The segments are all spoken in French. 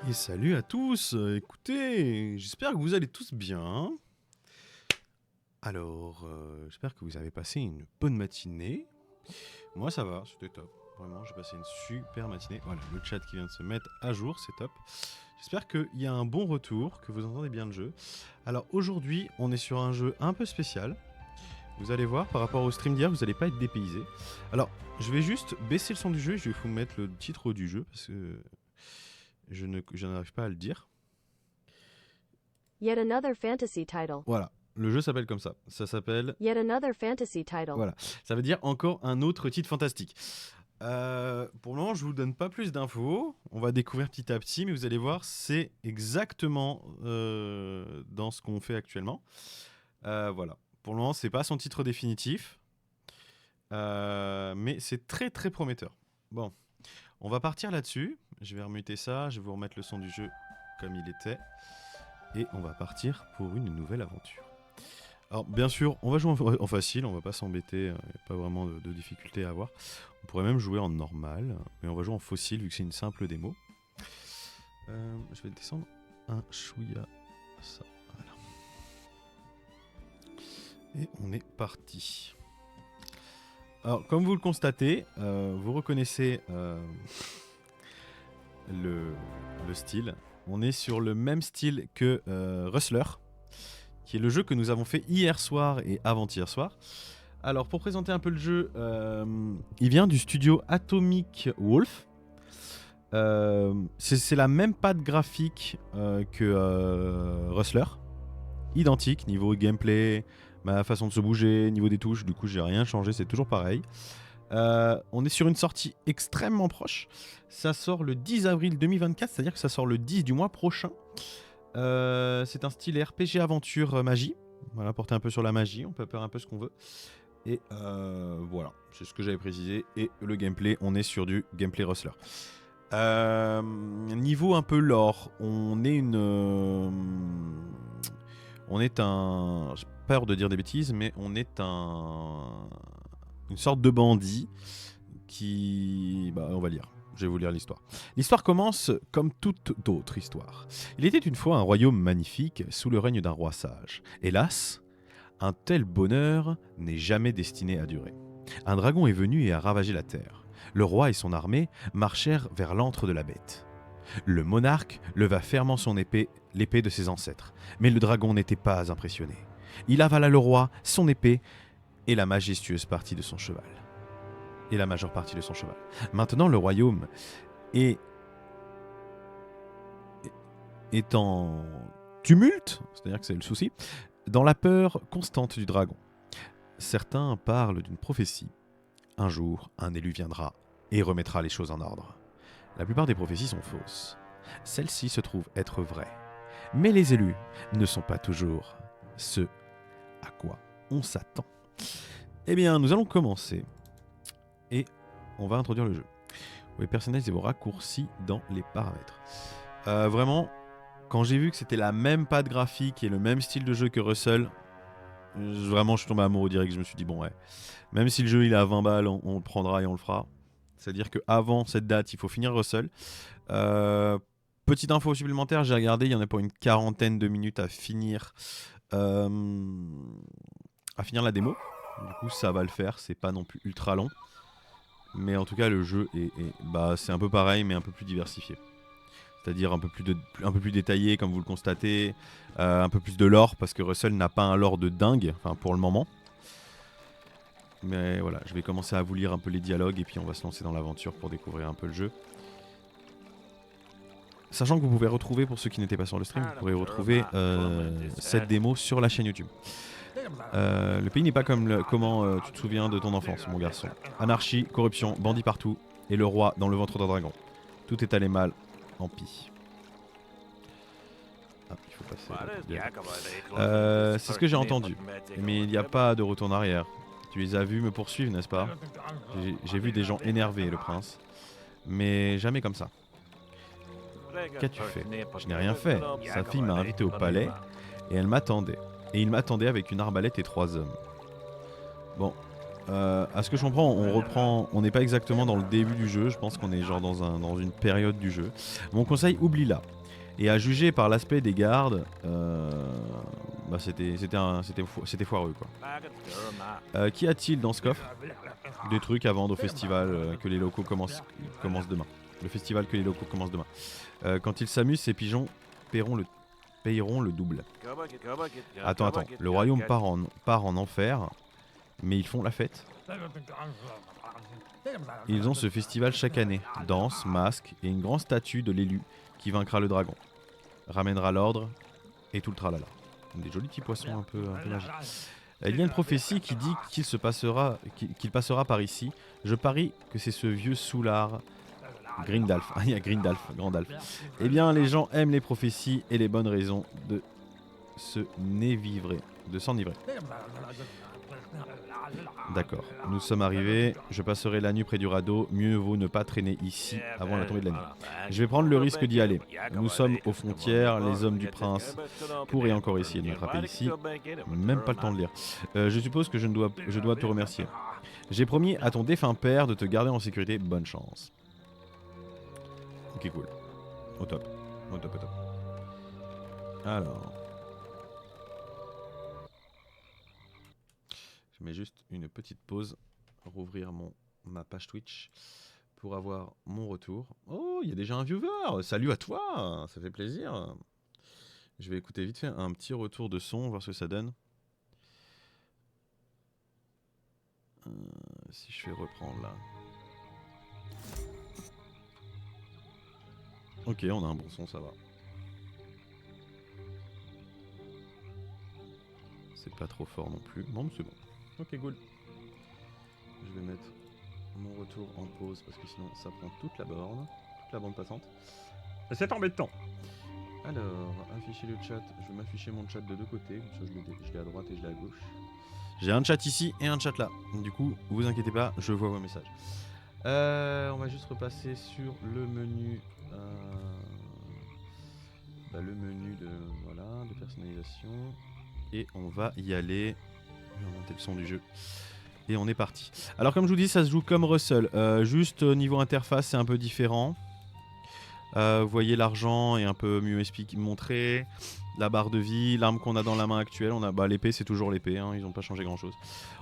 Et salut à tous, écoutez, j'espère que vous allez tous bien. Alors, j'espère que vous avez passé une bonne matinée. Moi ça va, c'était top. Vraiment, j'ai passé une super matinée. Voilà, le chat qui vient de se mettre à jour, c'est top. J'espère qu'il y a un bon retour, que vous entendez bien le jeu. Alors aujourd'hui, on est sur un jeu un peu spécial. Vous allez voir, par rapport au stream d'hier, vous n'allez pas être dépaysé. Alors, je vais juste baisser le son du jeu et je vais vous mettre le titre du jeu parce que je n'arrive pas à le dire. Yet another fantasy title. Voilà, le jeu s'appelle comme ça. Ça s'appelle... Yet another fantasy title. Voilà, ça veut dire encore un autre titre fantastique. Pour le moment, je vous donne pas plus d'infos. On va découvrir petit à petit, mais vous allez voir, c'est exactement dans ce qu'on fait actuellement. Voilà. Pour le moment, c'est pas son titre définitif, mais c'est très très prometteur. Bon, on va partir là-dessus. Je vais remuter ça, je vais vous remettre le son du jeu comme il était, et on va partir pour une nouvelle aventure. Alors bien sûr, on va jouer en facile, on va pas s'embêter, il n'y a pas vraiment de difficulté à avoir. On pourrait même jouer en normal, mais on va jouer en fossile vu que c'est une simple démo. Je vais descendre un chouïa, ça, voilà. Et on est parti. Alors comme vous le constatez, vous reconnaissez le style. On est sur le même style que Rustler, qui est le jeu que nous avons fait hier soir et avant-hier soir. Alors pour présenter un peu le jeu, il vient du studio Atomic Wolf. C'est la même patte graphique que Rustler. Identique, niveau gameplay, ma façon de se bouger, niveau des touches, du coup j'ai rien changé, c'est toujours pareil. On est sur une sortie extrêmement proche. Ça sort le 10 avril 2024, c'est-à-dire que ça sort le 10 du mois prochain. C'est un style RPG aventure magie. Voilà, porter un peu sur la magie, on peut faire un peu ce qu'on veut. Et voilà, c'est ce que j'avais précisé. Et le gameplay, on est sur du gameplay Rustler. Niveau un peu lore, on est j'ai peur de dire des bêtises, mais on est une sorte de bandit qui... Bah, on va lire. Je vais vous lire l'histoire. L'histoire commence comme toute autre histoire. Il était une fois un royaume magnifique sous le règne d'un roi sage. Hélas, un tel bonheur n'est jamais destiné à durer. Un dragon est venu et a ravagé la terre. Le roi et son armée marchèrent vers l'antre de la bête. Le monarque leva fermement son épée, l'épée de ses ancêtres. Mais le dragon n'était pas impressionné. Il avala le roi, son épée et la majestueuse partie de son cheval. Et la majeure partie de son cheval. Maintenant, le royaume est en tumulte, c'est-à-dire que c'est le souci, dans la peur constante du dragon. Certains parlent d'une prophétie. Un jour, un élu viendra et remettra les choses en ordre. La plupart des prophéties sont fausses. Celles-ci se trouvent être vraies. Mais les élus ne sont pas toujours ce à quoi on s'attend. Eh bien, nous allons commencer. Et on va introduire le jeu. Vous pouvez personnaliser vos raccourcis dans les paramètres. Vraiment, quand j'ai vu que c'était la même patte graphique et le même style de jeu que Russell, vraiment je suis tombé amoureux direct. Je me suis dit bon ouais, même si le jeu il est à 20 balles, on le prendra et on le fera. C'est-à-dire qu'avant cette date, il faut finir Russell. Petite info supplémentaire, j'ai regardé, il y en a pour une quarantaine de minutes à finir la démo. Du coup ça va le faire, c'est pas non plus ultra long. Mais en tout cas le jeu c'est un peu pareil mais un peu plus diversifié. C'est-à-dire un peu plus détaillé comme vous le constatez, un peu plus de lore parce que Russell n'a pas un lore de dingue, enfin pour le moment. Mais voilà, je vais commencer à vous lire un peu les dialogues et puis on va se lancer dans l'aventure pour découvrir un peu le jeu. Sachant que vous pouvez retrouver, pour ceux qui n'étaient pas sur le stream, vous pourrez retrouver cette démo sur la chaîne YouTube. Le pays n'est pas comme comment tu te souviens de ton enfance, mon garçon. Anarchie, corruption, bandits partout et le roi dans le ventre d'un dragon. Tout est allé mal en pis. Ah, il faut passer. C'est ce que j'ai entendu, mais il n'y a pas de retour en arrière. Tu les as vus me poursuivre, n'est-ce pas? J'ai vu des gens énervés, le prince. Mais jamais comme ça. Qu'as-tu fait? Je n'ai rien fait. Sa fille m'a invité au palais et elle m'attendait. Et il m'attendait avec une arbalète et 3 hommes. Bon, à ce que je comprends, on n'est pas exactement dans le début du jeu. Je pense qu'on est genre dans une période du jeu. Mon conseil, oublie-la. Et à juger par l'aspect des gardes, bah c'était foireux quoi. Qu'y a-t-il dans ce coffre? Des trucs à vendre au festival que les locaux commencent demain. Le festival que les locaux commencent demain. Quand ils s'amusent, ces pigeons payeront le double. Attends, le royaume part en enfer, mais ils font la fête. Ils ont ce festival chaque année. Danse, masque et une grande statue de l'élu qui vaincra le dragon. Ramènera l'ordre et tout le tralala. Des jolis petits poissons un peu magiques. Il y a une prophétie qui dit qu'il passera par ici. Je parie que c'est ce vieux soulard Grindalf. Ah, il y a Grindalf, Grandalf. Eh bien, les gens aiment les prophéties et les bonnes raisons de s'enivrer. D'accord, nous sommes arrivés. Je passerai la nuit près du radeau. Mieux vaut ne pas traîner ici avant la tombée de la nuit. Je vais prendre le risque d'y aller. Nous sommes aux frontières. Les hommes du prince pourraient encore essayer de m'attraper ici. Même pas le temps de lire. Je suppose que je dois te remercier. J'ai promis à ton défunt père de te garder en sécurité. Bonne chance. Ok, cool. Au top. Alors. Je mets juste une petite pause. Rouvrir ma page Twitch pour avoir mon retour. Oh, il y a déjà un viewer. Salut à toi. Ça fait plaisir. Je vais écouter vite fait un petit retour de son, voir ce que ça donne. Si je fais reprendre là. Ok, on a un bon son, ça va. C'est pas trop fort non plus. Bon, c'est bon. Ok, cool. Je vais mettre mon retour en pause parce que sinon ça prend toute la bande passante. Et c'est embêtant. Alors, afficher le chat. Je vais m'afficher mon chat de deux côtés. Comme ça, je l'ai à droite et je l'ai à gauche. J'ai un chat ici et un chat là. Du coup, vous inquiétez pas, je vois vos messages. On va juste repasser sur le menu. Le menu de personnalisation. Et on va y aller. Je vais monter le son du jeu. Et on est parti. Alors comme je vous dis, ça se joue comme Russell. Juste au niveau interface, c'est un peu différent. Vous voyez, l'argent est un peu mieux montré. La barre de vie, l'arme qu'on a dans la main actuelle. L'épée, c'est toujours l'épée. Hein, ils n'ont pas changé grand chose.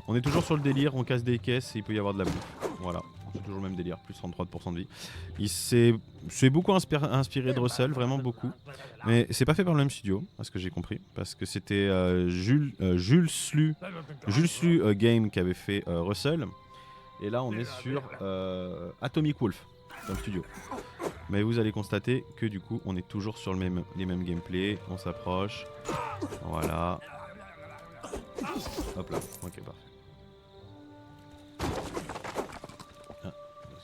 On est toujours sur le délire. On casse des caisses et il peut y avoir de la bouffe. Voilà. C'est toujours le même délire. Plus 33% de vie. C'est beaucoup inspiré de Russell. Vraiment beaucoup. Mais c'est pas fait par le même studio, à ce que j'ai compris. Parce que c'était Jules Slu Game qui avait fait Russell. Et là, on est sur Atomic Wolf, dans le studio. Mais vous allez constater que du coup, on est toujours sur les mêmes gameplays. On s'approche. Voilà. Hop là. Ok, parfait.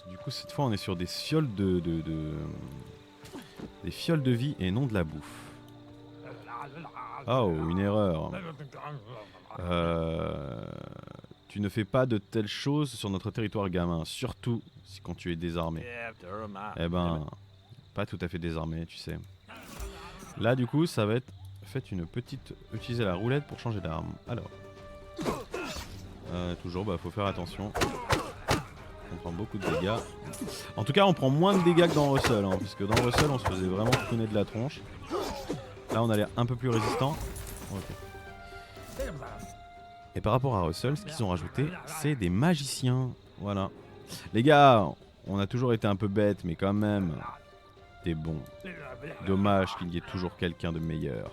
Du coup, cette fois, on est sur des fioles des fioles de vie et non de la bouffe. Oh, une erreur. Tu ne fais pas de telles choses sur notre territoire, gamin. Surtout quand tu es désarmé. Eh ben, pas tout à fait désarmé, tu sais. Là, du coup, ça va être... Utiliser la roulette pour changer d'arme. Alors. Toujours, faut faire attention. On prend beaucoup de dégâts. En tout cas, on prend moins de dégâts que dans Russell. Hein, puisque dans Russell, on se faisait vraiment pruner de la tronche. Là, on a l'air un peu plus résistant. Ok. Et par rapport à Russell, ce qu'ils ont rajouté, c'est des magiciens. Voilà. Les gars, on a toujours été un peu bêtes, mais quand même, t'es bon. Dommage qu'il y ait toujours quelqu'un de meilleur.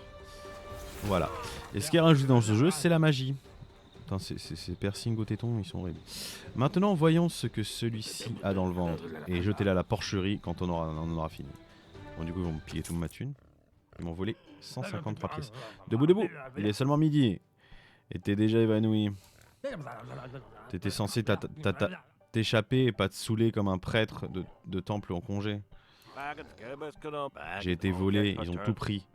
Voilà. Et ce qui est rajouté dans ce jeu, c'est la magie. Putain, ces piercings au téton, ils sont horribles. Maintenant, voyons ce que celui-ci a dans le ventre. Et jetez-la à la porcherie quand on en aura fini. Bon, du coup, ils vont me piller toute ma thune. Ils m'ont volé 153 pièces. Debout, il est seulement midi. Et t'es déjà évanoui. T'étais censé t'échapper et pas te saouler comme un prêtre de temple en congé. J'ai été volé, ils ont tout pris.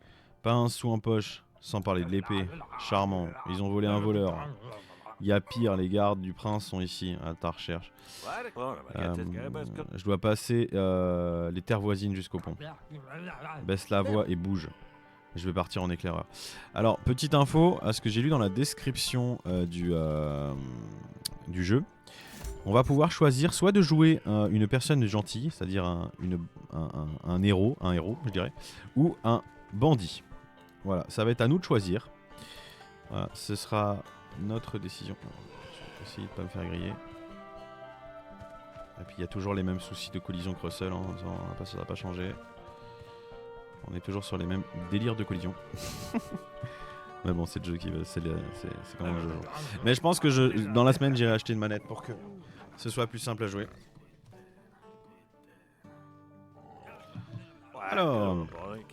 Pas un sou en poche, sans parler de l'épée. Charmant, ils ont volé un voleur. Il y a pire, les gardes du prince sont ici, à ta recherche. Je dois passer les terres voisines jusqu'au pont. Baisse la voix et bouge. Je vais partir en éclaireur. Alors, petite info, à ce que j'ai lu dans la description du jeu, on va pouvoir choisir soit de jouer une personne gentille, c'est-à-dire un héros, je dirais, ou un bandit. Voilà, ça va être à nous de choisir. Voilà, ce sera notre décision. Je vais essayer de pas me faire griller. Et puis il y a toujours les mêmes soucis de collision que Russell, hein, ça va pas changer. On est toujours sur les mêmes délires de collision. Mais bon, c'est le jeu qui veut, c'est quand même le jeu. Mais je pense que dans la semaine, j'irai acheter une manette pour que ce soit plus simple à jouer. Alors,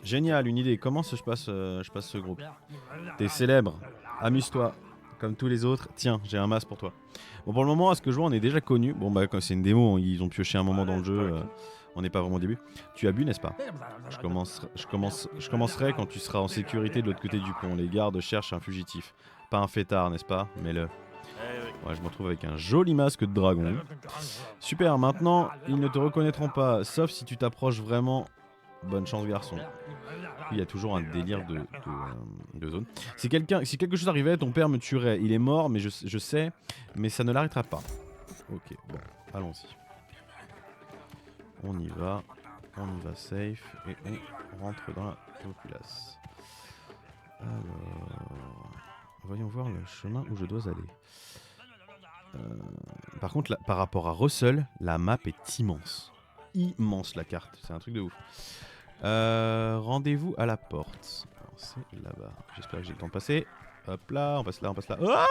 génial, une idée. Comment je passe ce groupe? T'es célèbre, amuse-toi, comme tous les autres. Tiens, j'ai un masque pour toi. Bon, pour le moment, à ce que je vois, on est déjà connus. Bon, bah, c'est une démo, ils ont pioché un moment dans le jeu. On n'est pas vraiment au début. Tu as bu, n'est-ce pas? Je commencerai quand tu seras en sécurité de l'autre côté du pont. Les gardes cherchent un fugitif. Pas un fêtard, n'est-ce pas? Mets-le. Ouais, je me retrouve avec un joli masque de dragon. Super, maintenant, ils ne te reconnaîtront pas, sauf si tu t'approches vraiment. Bonne chance, garçon. Il y a toujours un délire de zone. Si quelque chose arrivait, ton père me tuerait. Il est mort, mais je sais, mais ça ne l'arrêtera pas. Ok, bon, allons-y. On y va safe et on rentre dans la populace. Alors, voyons voir le chemin où je dois aller. Par contre, là, par rapport à Russell, la map est immense. Immense la carte, c'est un truc de ouf. Rendez-vous à la porte. C'est là-bas. J'espère que j'ai le temps de passer. Hop là, on passe là. Ah,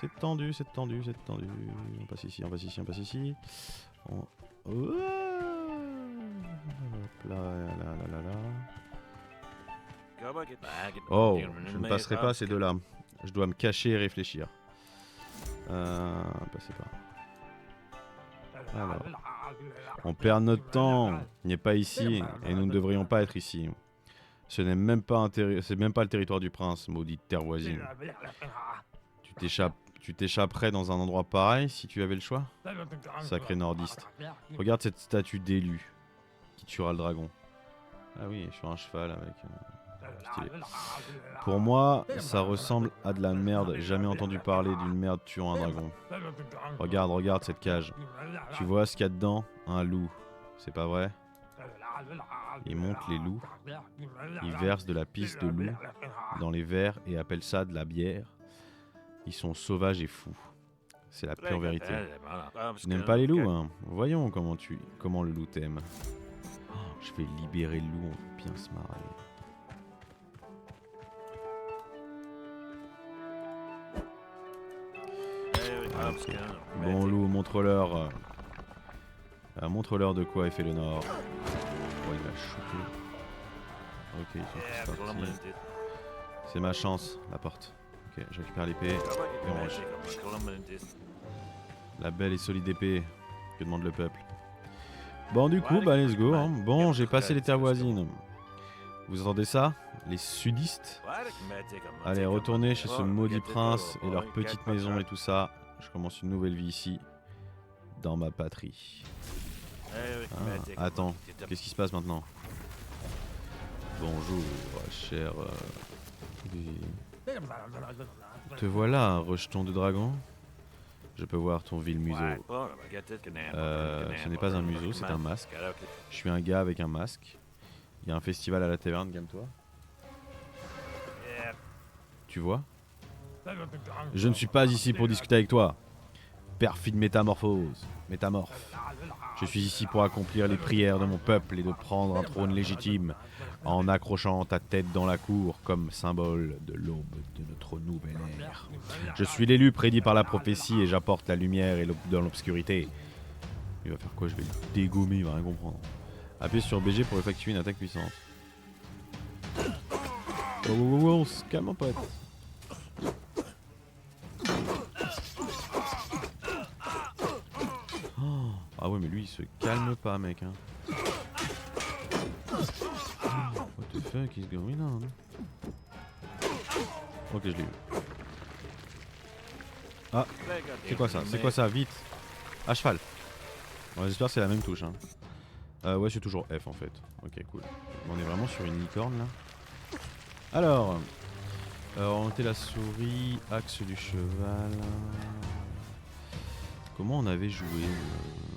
c'est tendu. On passe ici. Hop là. Oh, je ne passerai pas ces deux-là. Je dois me cacher et réfléchir. Passez pas. Alors, on perd notre temps. Il n'est pas ici et nous ne devrions pas être ici. Ce n'est même pas le territoire du prince, maudite terre voisine. Tu t'échapperais dans un endroit pareil si tu avais le choix? Sacré nordiste. Regarde cette statue d'élu qui tuera le dragon. Ah oui, sur un cheval avec... stylé. Pour moi, ça ressemble à de la merde. Jamais entendu parler d'une merde tuant un dragon. Regarde cette cage. Tu vois ce qu'il y a dedans? Un loup. C'est pas vrai? Ils montent les loups. Ils versent de la pisse de loup dans les verres et appellent ça de la bière. Ils sont sauvages et fous. C'est la pure vérité. Tu n'aimes pas les loups, hein? Voyons comment le loup t'aime. Oh, je vais libérer le loup, on va bien se marrer. Okay. Bon loup, montre-leur de quoi est fait le nord. Oh, il m'a shooté. Ok, ils sont tous partis. C'est ma chance, la porte. Ok, je récupère l'épée et on rush. La belle et solide épée que demande le peuple. Bon, du coup, bah let's go. Hein. Bon, j'ai passé les terres voisines. Vous entendez ça? Les sudistes? Allez, retournez chez ce maudit prince et leur petite maison et tout ça. Je commence une nouvelle vie ici, dans ma patrie. Ah, attends, qu'est-ce qui se passe maintenant? Bonjour, cher... Te voilà, rejeton de dragon. Je peux voir ton vil museau. Ce n'est pas un museau, c'est un masque. Je suis un gars avec un masque. Il y a un festival à la taverne, gamme-toi. Tu vois? Je ne suis pas ici pour discuter avec toi. Perfide métamorphe. Je suis ici pour accomplir les prières de mon peuple et de prendre un trône légitime en accrochant ta tête dans la cour comme symbole de l'aube de notre nouvelle ère. Je suis l'élu prédit par la prophétie et j'apporte la lumière et dans l'obscurité. Il va faire quoi? Je vais le dégommer, il va rien comprendre. Appuyez sur BG pour effectuer une attaque puissante. Oh, calme mon pote. Ah ouais, mais lui il se calme pas, mec. Hein. What the fuck is going on? Ok, je l'ai eu. Ah, c'est quoi ça? C'est quoi ça? Vite! À cheval! Bon, j'espère que c'est la même touche. Hein. Ouais, c'est toujours F en fait. Ok, cool. On est vraiment sur une licorne là. Alors, Orienter la souris, axe du cheval. Comment on avait joué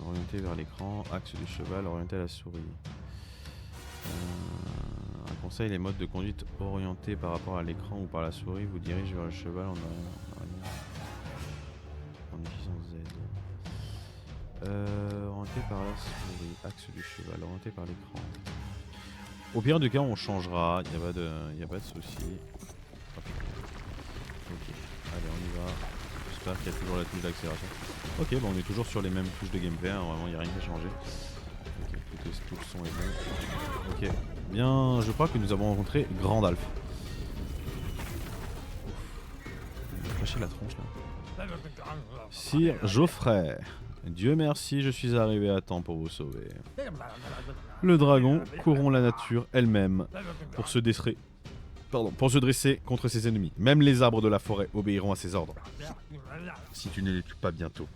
orienter vers l'écran, axe du cheval, orienter la souris. Un conseil, les modes de conduite orientés par rapport à l'écran ou par la souris vous dirigent vers le cheval en utilisant Z. Orienté par la souris, axe du cheval, orienté par l'écran. Au pire du cas, on changera, il n'y a pas de souci. Ok, allez, on y va. J'espère qu'il y a toujours la touche d'accélération. Ok, bon, on est toujours sur les mêmes touches de gameplay, hein, vraiment, il n'y a rien qui a changé. Ok, tout le son est bon. Ok, bien, je crois que nous avons rencontré Grandalf. Il m'a fâché la tronche là. Sire Geoffrey, Dieu merci, je suis arrivé à temps pour vous sauver. Le dragon courront la nature elle-même pour se dresser contre ses ennemis. Même les arbres de la forêt obéiront à ses ordres. Si tu ne les tues pas bientôt.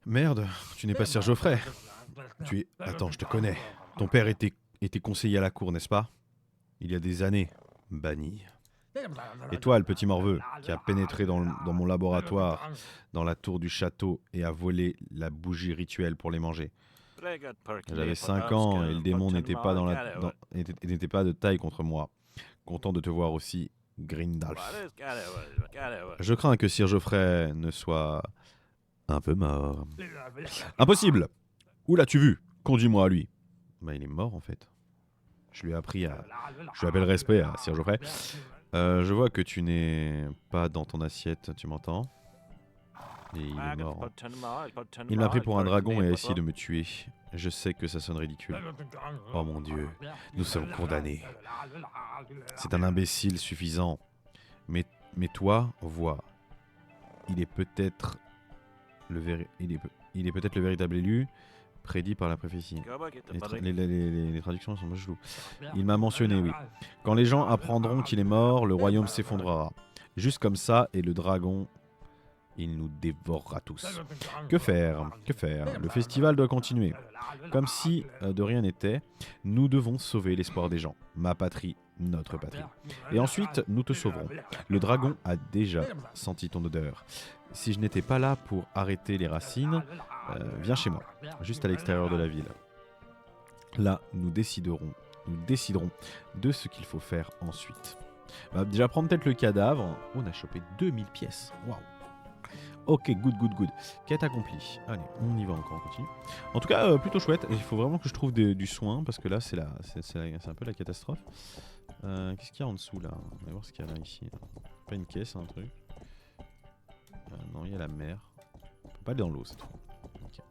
Merde, tu n'es pas Sir Geoffrey. Tu es... Attends, je te connais. Ton père était conseiller à la cour, n'est-ce pas? Il y a des années. Banni. Et toi, le petit morveux, qui a pénétré dans mon laboratoire, dans la tour du château, et a volé la bougie rituelle pour les manger. J'avais 5 ans et le démon n'était pas, n'était pas de taille contre moi. Content de te voir aussi, Grindalf. Je crains que Sir Geoffrey ne soit un peu mort. Impossible! Où l'as-tu vu? Conduis-moi à lui. Bah, il est mort en fait. Je lui appelle respect à Sir Geoffrey. Je vois que tu n'es pas dans ton assiette, tu m'entends? Et il est mort. Il m'a pris pour un dragon et a essayé de me tuer. Je sais que ça sonne ridicule. Oh mon Dieu, nous sommes condamnés. C'est un imbécile suffisant. Mais toi, vois. Il est peut-être le véritable élu prédit par la prophétie. Les traductions sont moches loups. Il m'a mentionné, oui. Quand les gens apprendront qu'il est mort, le royaume s'effondrera. Juste comme ça, et le dragon, il nous dévorera tous. Que faire? Que faire? Le festival doit continuer. Comme si de rien n'était, nous devons sauver l'espoir des gens. Ma patrie, notre patrie. Et ensuite, nous te sauverons. Le dragon a déjà senti ton odeur. Si je n'étais pas là pour arrêter les racines, viens chez moi, juste à l'extérieur de la ville. Là, nous déciderons de ce qu'il faut faire ensuite. On va déjà prendre peut-être le cadavre. Oh, on a chopé 2000 pièces. Waouh. Ok, good. Quête accomplie. Allez, on y va encore, on continue. En tout cas, plutôt chouette. Il faut vraiment que je trouve du soin parce que là, c'est un peu la catastrophe. Qu'est-ce qu'il y a en dessous là? On va voir ce qu'il y a là ici. Pas une caisse, un truc. Non, il y a la mer. On peut pas aller dans l'eau, c'est tout. Okay.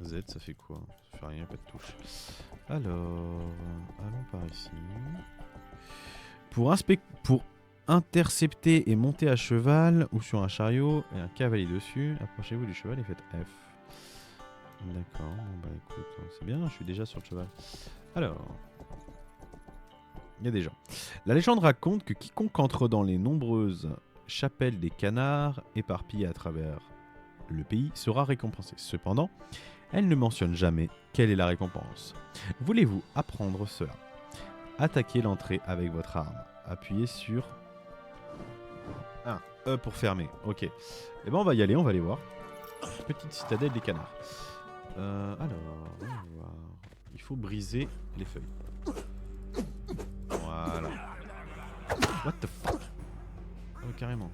Z, ça fait quoi? Ça fait rien, pas de touche. Alors, allons par ici. Pour intercepter et monter à cheval ou sur un chariot et un cavalier dessus, approchez-vous du cheval et faites F. D'accord, bon bah écoute, c'est bien, je suis déjà sur le cheval. Alors, il y a des gens. La légende raconte que quiconque entre dans les nombreuses chapelles des canards éparpillées à travers le pays sera récompensé. Cependant, elle ne mentionne jamais quelle est la récompense. Voulez-vous apprendre cela? Attaquez l'entrée avec votre arme. Appuyez sur E pour fermer. Ok. Et ben on va y aller, on va aller voir. Petite citadelle des canards. Alors, on va voir. Il faut briser les feuilles. Voilà. What the fuck? Oh, carrément.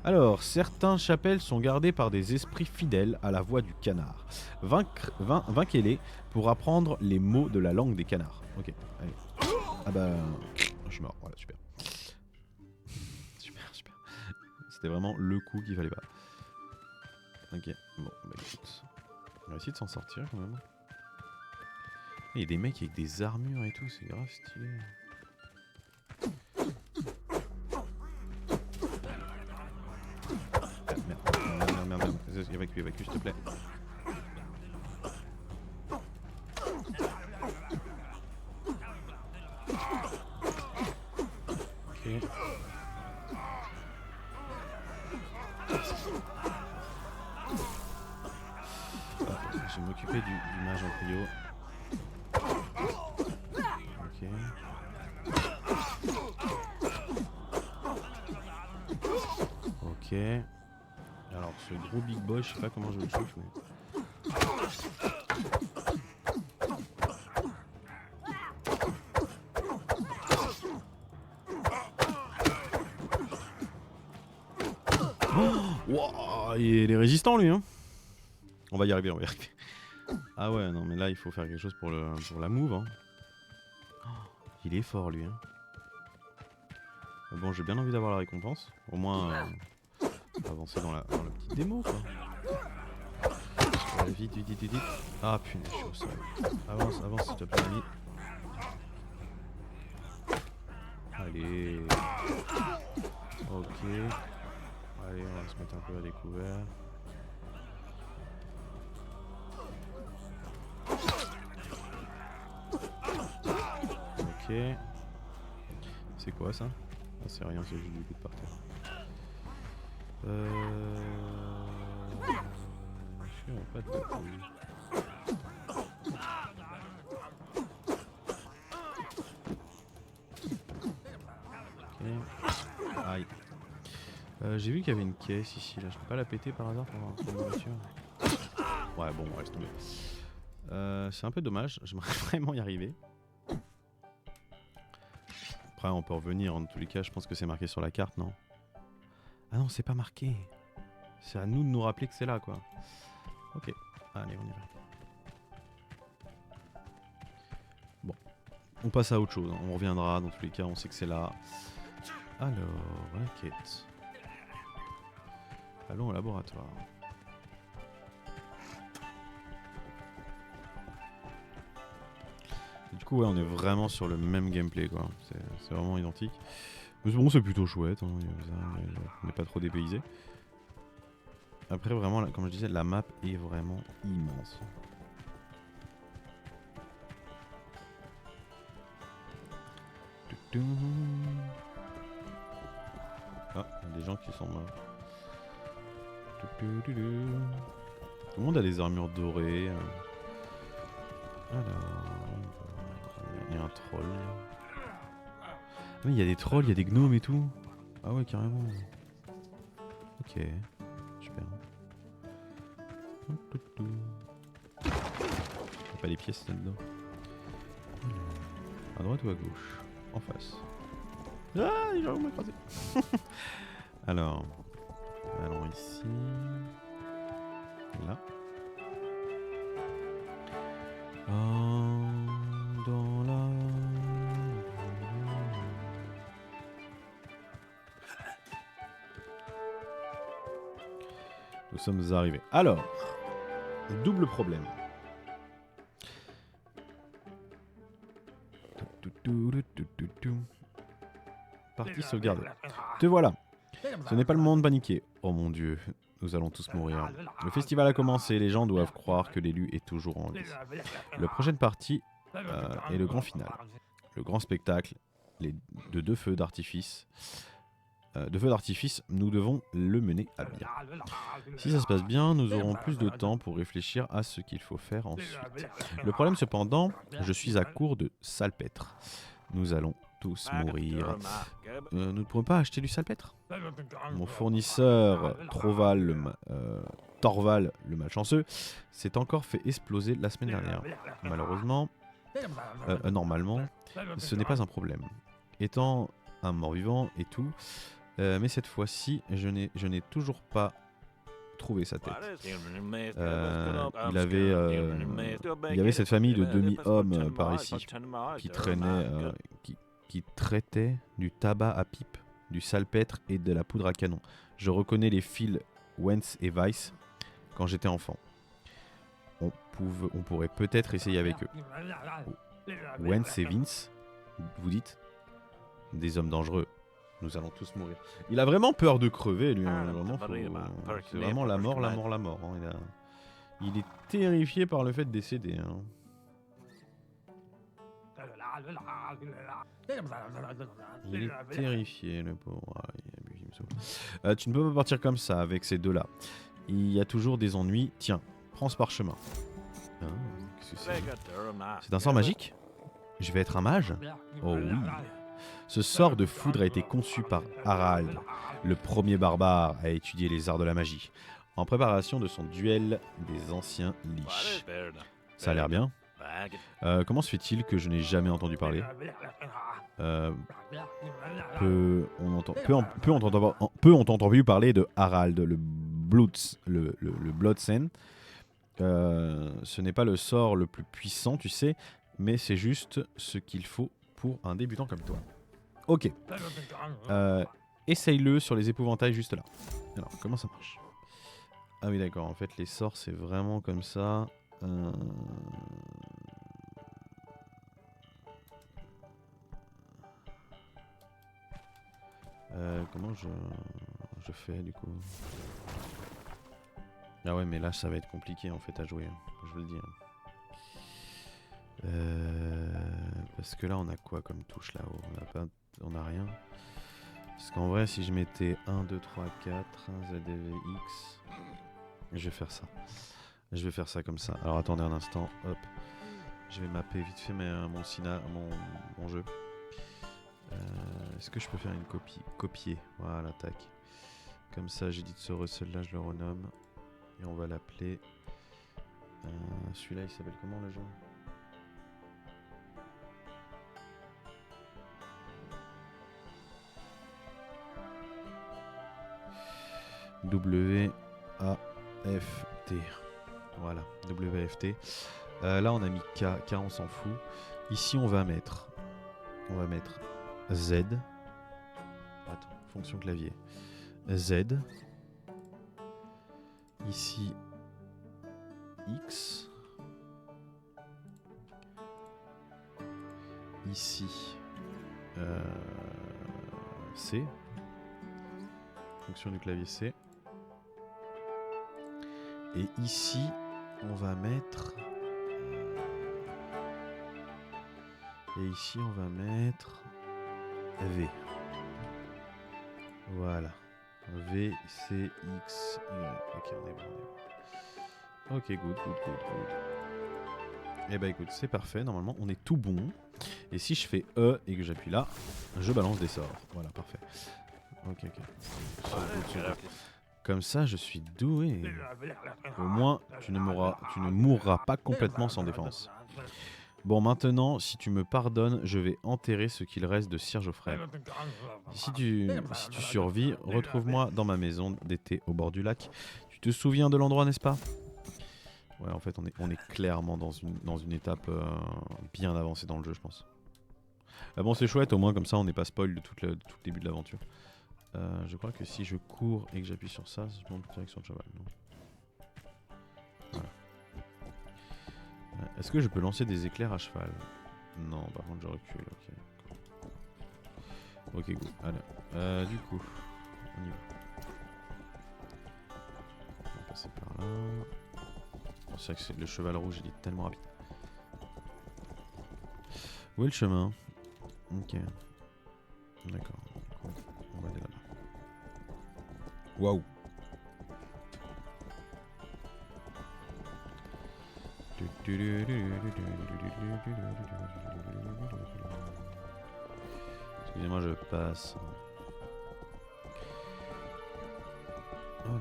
Alors, certaines chapelles sont gardées par des esprits fidèles à la voix du canard. Vainquez-les pour apprendre les mots de la langue des canards. Ok, allez. Ah bah... Je suis mort, voilà, super. Super. C'était vraiment le coup qu'il fallait pas. Ok, bon, bah écoute. On va essayer de s'en sortir quand même. Il y a des mecs avec des armures et tout, c'est grave stylé. Merde. Évacue, s'il te plaît. Ok. Je vais m'occuper du mage en trio. Ok. Alors ce gros big boy, je sais pas comment je le chauffe, mais... Wow, il est résistant lui hein. On va y arriver, on va y arriver. Ah ouais, non mais là il faut faire quelque chose pour la move hein. Il est fort lui hein. Bon, j'ai bien envie d'avoir la récompense. Au moins avancer dans la petite démo quoi. Vite, vite, vite, vite. Ah punaise, je suis au sol. Avance, avance s'il te plaît ami. Allez. Ok. Allez, on va se mettre un peu à découvert. Ok. C'est quoi ça? Ah, c'est rien, c'est juste du coup de par terre. Je sais pas de tatouage. Ok. Aïe. J'ai vu qu'il y avait une caisse ici, là. Je peux pas la péter par hasard pour avoir une voiture. Ouais, bon, on laisse tomber. C'est un peu dommage, j'aimerais vraiment y arriver. Après, on peut revenir, en tous les cas, je pense que c'est marqué sur la carte, non? Ah non, c'est pas marqué. C'est à nous de nous rappeler que c'est là, quoi. Ok, allez, on y va. Bon, on passe à autre chose, hein. On reviendra, dans tous les cas, on sait que c'est là. Alors, enquête. Allons au laboratoire. Du coup, ouais, on est vraiment sur le même gameplay, quoi. C'est vraiment identique. Mais bon, c'est plutôt chouette, hein. On n'est pas trop dépaysé. Après, vraiment, là, comme je disais, la map est vraiment immense. Ah, il y a des gens qui sont morts. Tout le monde a des armures dorées. Alors, il y a un troll. Ah, mais il y a des trolls, il y a des gnomes et tout. Ah ouais, carrément. Ok, super. Il n'y a pas les pièces là-dedans. À droite ou à gauche? En face. Ah, les gens m'ont écrasé. Alors, allons ici. Là. Dans la... Nous sommes arrivés. Alors, double problème. Partie sauvegarde. Te voilà. Ce n'est pas le moment de paniquer. Oh mon dieu, nous allons tous mourir. Le festival a commencé, les gens doivent croire que l'élu est toujours en vie. La prochaine partie est le grand final. Le grand spectacle de deux feux d'artifice. Nous devons le mener à bien. Si ça se passe bien, nous aurons plus de temps pour réfléchir à ce qu'il faut faire ensuite. Le problème cependant, je suis à court de salpêtre. Nous allons tous mourir. Nous ne pourrons pas acheter du salpêtre. Mon fournisseur Torval le malchanceux s'est encore fait exploser la semaine dernière. Malheureusement, normalement, ce n'est pas un problème. Étant un mort-vivant et tout, mais cette fois-ci, je n'ai toujours pas trouvé sa tête. Il y avait cette famille de demi-hommes par ici qui traitaient du tabac à pipe, du salpêtre et de la poudre à canon. Je reconnais les fils Wentz et Weiss quand j'étais enfant. On pourrait peut-être essayer avec eux. Wentz et Vince, vous dites? Des hommes dangereux. Nous allons tous mourir. Il a vraiment peur de crever, lui. Hein. C'est vraiment la mort, la mort, la mort. Hein. Il est terrifié par le fait de décéder. Hein. Il est terrifié, le pauvre. Tu ne peux pas partir comme ça avec ces deux-là. Il y a toujours des ennuis. Tiens, prends ce parchemin. Qu'est-ce que c'est ? C'est un sort magique ? Je vais être un mage ? Oh oui. Ce sort de foudre a été conçu par Harald, le premier barbare à étudier les arts de la magie, en préparation de son duel des anciens Lich. Ça a l'air bien. Comment se fait-il que je n'ai jamais entendu parler? Peu ont entendu parler de Harald, le Bloodsen. Ce n'est pas le sort le plus puissant, tu sais, mais c'est juste ce qu'il faut pour un débutant comme toi. Ok. Essaye-le sur les épouvantails juste là. Alors, comment ça marche? Ah oui, d'accord. En fait, les sorts, c'est vraiment comme ça. Comment je fais du coup? Ah ouais, mais là ça va être compliqué en fait à jouer, je vous le dis. Parce que là on a quoi comme touche là-haut? On a rien. Parce qu'en vrai, si je mettais 1, 2, 3, 4, ZDVX, je vais faire ça. Je vais faire ça comme ça. Alors attendez un instant, hop. Je vais mapper vite fait mon jeu. Est-ce que je peux faire une copie? Copier, voilà, tac. Comme ça, j'édite ce Russell là, je le renomme. Et on va l'appeler... celui-là, il s'appelle comment le jeu? WAFT. Voilà, WAFT. Là, on a mis K. K, on s'en fout. Ici, on va mettre Z. Attends, fonction clavier. Z. Ici, X. Ici, C. Fonction du clavier C. Et ici, on va mettre... Et ici, on va mettre V. Voilà. V, C, X, Y. Ok, on est bon. Ok, good. Et bah écoute, c'est parfait. Normalement, on est tout bon. Et si je fais E et que j'appuie là, je balance des sorts. Voilà, parfait. Ok. Comme ça, je suis doué. Au moins, tu ne mourras pas complètement sans défense. Bon, maintenant, si tu me pardonnes, je vais enterrer ce qu'il reste de Sir Geoffrey. Si tu survis, retrouve-moi dans ma maison d'été au bord du lac. Tu te souviens de l'endroit, n'est-ce pas? Ouais, en fait, on est clairement dans une étape bien avancée dans le jeu, je pense. Bon, c'est chouette, au moins, comme ça, on n'est pas spoil de tout le début de l'aventure. Je crois que si je cours et que j'appuie sur ça, je monte direct sur le cheval. Voilà. Est-ce que je peux lancer des éclairs à cheval? Non, par contre je recule, ok. Ok, good. Allez. Du coup, on y va. On va passer par là. Bon, c'est vrai que le cheval rouge, il est tellement rapide. Où est le chemin? Ok. D'accord. On va aller là-bas. Waouh! Excusez-moi, je passe. Alors,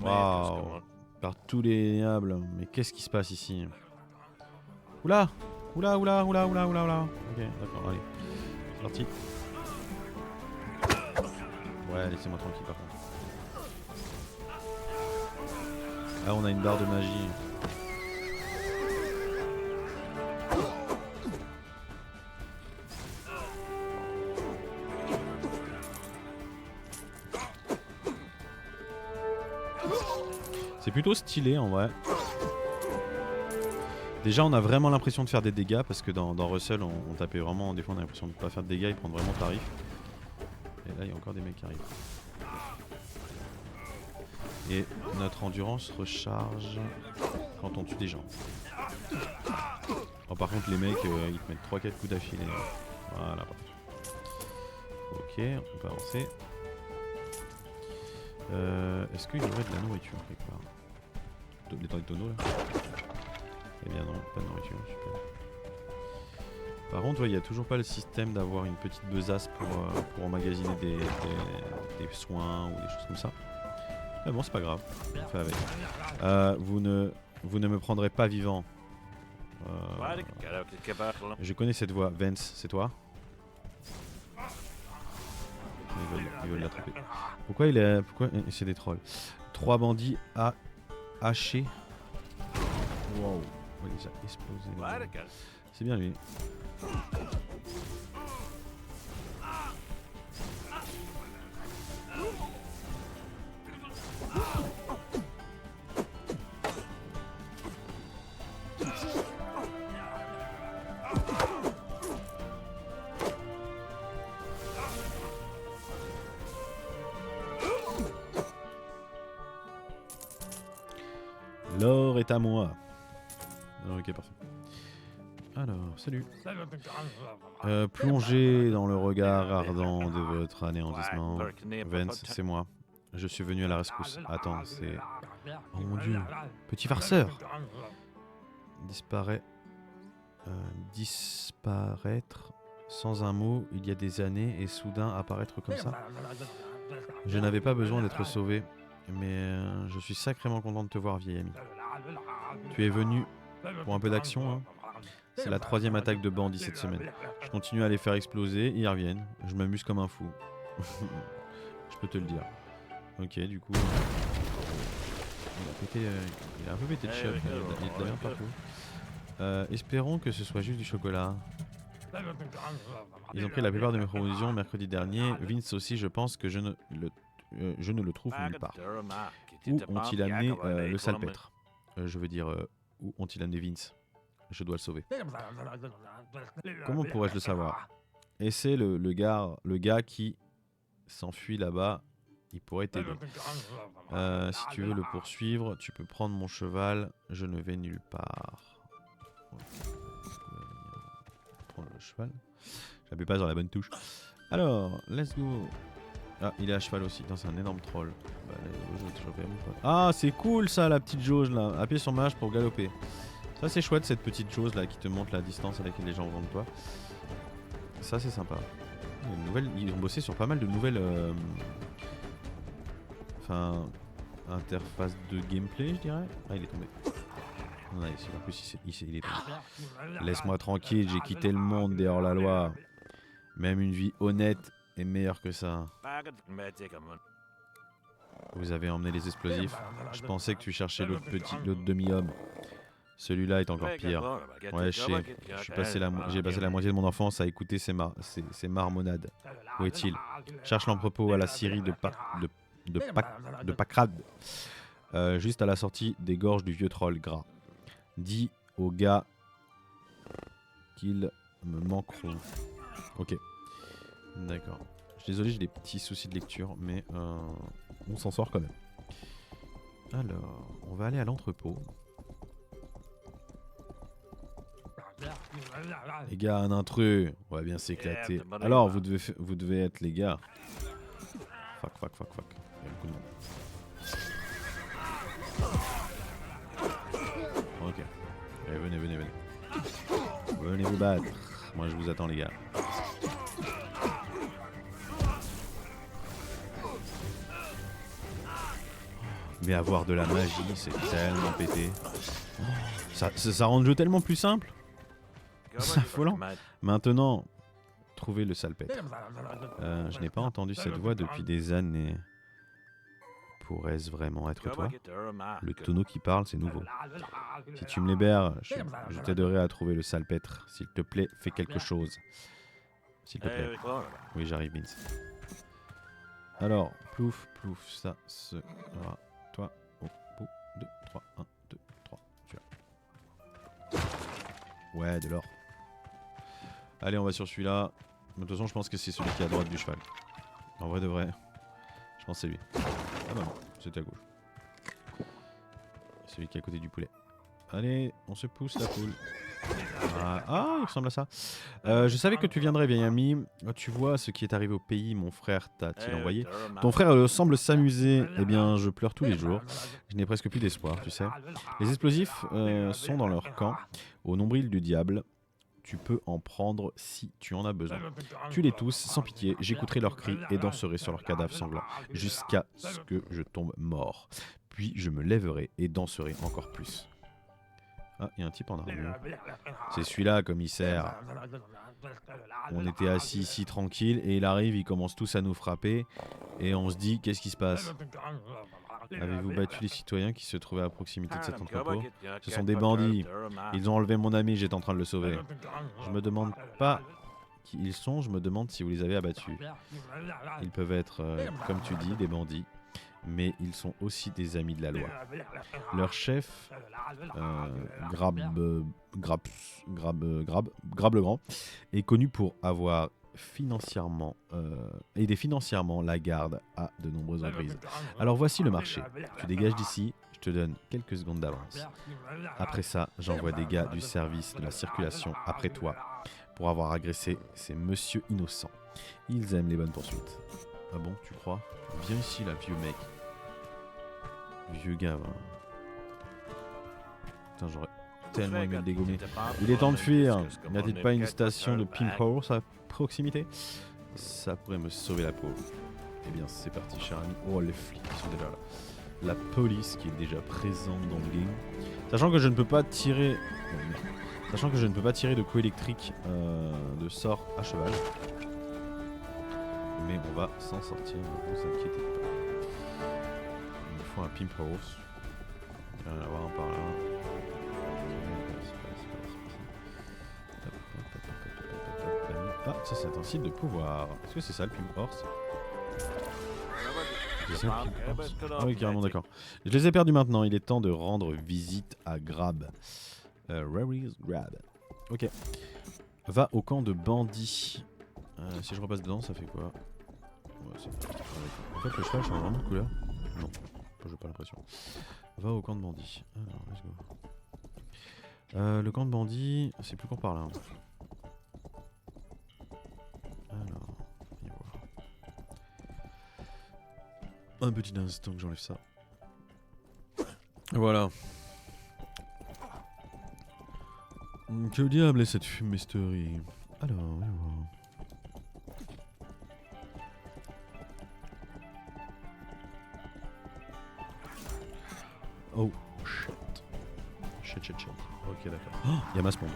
waouh! Par tous les diables, mais qu'est-ce qui se passe ici? Oula! Oula! Ok, d'accord, allez. C'est parti. Ouais, laissez-moi tranquille par contre. Ah, on a une barre de magie. C'est plutôt stylé en vrai. Déjà, on a vraiment l'impression de faire des dégâts parce que dans Russell, on tapait vraiment. Des fois, on a l'impression de ne pas faire de dégâts, ils prennent vraiment tarif. Et là, il y a encore des mecs qui arrivent. Et notre endurance recharge quand on tue des gens. Oh, par contre, les mecs, ils te mettent 3-4 coups d'affilée. Voilà, parfait. Ok, on peut avancer. Est-ce qu'il y aurait de la nourriture quelque part? les tonneaux là. Eh bien non, pas de nourriture, super. Par contre, il n'y a toujours pas le système d'avoir une petite besace pour emmagasiner des soins ou des choses comme ça. Mais bon, c'est pas grave, on fait avec. Vous ne me prendrez pas vivant. Je connais cette voix. Vance, c'est toi? Ils veulent l'attraper. Pourquoi c'est des trolls. 3 bandits hachés. Wow. On va déjà exploser. C'est bien lui. L'or est à moi. Ok, parfait. Alors, salut. Plongez dans le regard ardent de votre anéantissement. Vance, c'est moi. Je suis venu à la rescousse. Attends, c'est... Oh mon dieu. Petit farceur. Disparaître sans un mot il y a des années et soudain apparaître comme ça. Je n'avais pas besoin d'être sauvé, mais je suis sacrément content de te voir, vieil ami. Tu es venu pour un peu d'action, hein? C'est la 3e attaque de bandits cette semaine. Je continue à les faire exploser, ils reviennent. Je m'amuse comme un fou. Je peux te le dire. Ok, du coup... il a un peu pété de chiottes, il y a de la merde partout. Espérons que ce soit juste du chocolat. Ils ont pris la plupart de mes propositions mercredi dernier. Vince aussi, je pense que je ne le trouve nulle part. Où ont-ils amené le salpêtre? Je veux dire, où ont-ils amené Vince? Je dois le sauver. Comment pourrais-je le savoir? Et c'est le gars qui s'enfuit là-bas. Il pourrait t'aider. Si tu veux le poursuivre, tu peux prendre mon cheval. Je ne vais nulle part. Prendre le cheval. J'appuie pas sur la bonne touche. Alors, let's go. Ah, il est à cheval aussi. C'est un énorme troll. Bah, je vais te choper, mon pote. Ah, c'est cool ça, la petite jauge là. Appuie sur Mage pour galoper. Ça, c'est chouette cette petite chose là qui te montre la distance à laquelle les gens vont de toi. Ça, c'est sympa. Ils ont bossé sur pas mal de nouvelles. Enfin, interface de gameplay, je dirais. Ah, il est tombé. Nice, en plus, il est tombé. Laisse-moi tranquille, j'ai quitté le monde derrière la loi. Même une vie honnête est meilleure que ça. Vous avez emmené les explosifs. Je pensais que tu cherchais l'autre demi-homme. Celui-là est encore pire. Ouais, je sais. J'ai passé la moitié de mon enfance à écouter ces marmonnades. Où est-il? Cherche l'entrepôt à la scierie de Pakrad. Juste à la sortie des gorges du vieux troll gras. Dis aux gars qu'ils me manqueront. Ok. D'accord. Je suis désolé, j'ai des petits soucis de lecture, mais on s'en sort quand même. Alors, on va aller à l'entrepôt. Les gars, un intrus, on va bien s'éclater. Alors, vous devez être les gars. Fuck. Il y a beaucoup de monde. Ok. Allez, venez. Venez vous battre. Moi, je vous attends, les gars. Mais avoir de la magie, c'est tellement pété. Ça rend le jeu tellement plus simple. C'est affolant. Maintenant, trouvez le salpêtre. Je n'ai pas entendu cette voix depuis des années. Pourrait-ce vraiment être toi? Le tonneau qui parle, c'est nouveau. Si tu me libères, je t'aiderai à trouver le salpêtre. S'il te plaît, fais quelque chose. S'il te plaît. Oui, j'arrive, Vince. Alors, plouf, ça sera toi au bout de 3. 1, 2, 3. Tu as. Ouais, de l'or. Allez, on va sur celui-là. De toute façon, je pense que c'est celui qui est à droite du cheval. En vrai de vrai, je pense que c'est lui. Ah bah non, c'était à gauche. Celui qui est à côté du poulet. Allez, on se pousse la poule. Ah, il ressemble à ça. Je savais que tu viendrais, vieil ami. Tu vois ce qui est arrivé au pays, mon frère t'a-t-il envoyé. Ton frère semble s'amuser. Eh bien, je pleure tous les jours. Je n'ai presque plus d'espoir, tu sais. Les explosifs sont dans leur camp, au nombril du diable. Tu peux en prendre si tu en as besoin. Tue-les tous, sans pitié, j'écouterai leurs cris et danserai sur leurs cadavres sanglants, jusqu'à ce que je tombe mort. Puis je me lèverai et danserai encore plus. Ah, il y a un type en armure. C'est celui-là, commissaire. On était assis ici tranquille et il arrive, ils commencent tous à nous frapper et on se dit, qu'est-ce qui se passe? Avez-vous battu les citoyens qui se trouvaient à proximité de cet entrepôt? Ce sont des bandits. Ils ont enlevé mon ami, j'étais en train de le sauver. Je me demande pas qui ils sont, je me demande si vous les avez abattus. Ils peuvent être, comme tu dis, des bandits, mais ils sont aussi des amis de la loi. Leur chef, Grab le Grand, est connu pour avoir aidé financièrement la garde à de nombreuses reprises. Alors voici le marché. Tu dégages d'ici, je te donne quelques secondes d'avance. Après ça, j'envoie des gars du service de la circulation après toi pour avoir agressé ces monsieur innocents. Ils aiment les bonnes poursuites. Ah bon, tu crois? Viens ici là, vieux mec. Vieux gars, va. Putain, j'aurais tellement aimé le dégommer. Il est temps de fuir. N'y a-t-il pas une station de Pimp Horse à proximité? Ça pourrait me sauver la peau. Eh bien, c'est parti, cher ami. Oh, les flics qui sont déjà là. La police qui est déjà présente dans le game. Sachant que je ne peux pas tirer... Sachant que je ne peux pas tirer de coup électrique de sort à cheval. Mais on va s'en sortir, ne vous inquiétez pas. Il me faut un Pimp Horse. Il va y en avoir un par là. Ah, ça c'est un site de pouvoir. Est-ce que c'est ça le Pimp Horse? C'est ça, le Pimp Horse. Ah oui, carrément, d'accord. Je les ai perdus maintenant. Il est temps de rendre visite à Grab. Rary's Grab. Ok. Va au camp de bandits. Si je repasse dedans, ça fait quoi? Ouais, en fait, le cheval change vraiment de couleur. Non, j'ai pas l'impression. Va au camp de bandits. Alors, let's go. Le camp de bandits, c'est plus qu'on par là. Alors, on y va. Un petit instant que j'enlève ça. Voilà. Que diable est cette fumisterie? Alors, on va voir. Oh, shit. Shit. Ok, d'accord. Oh, y'a masse monde.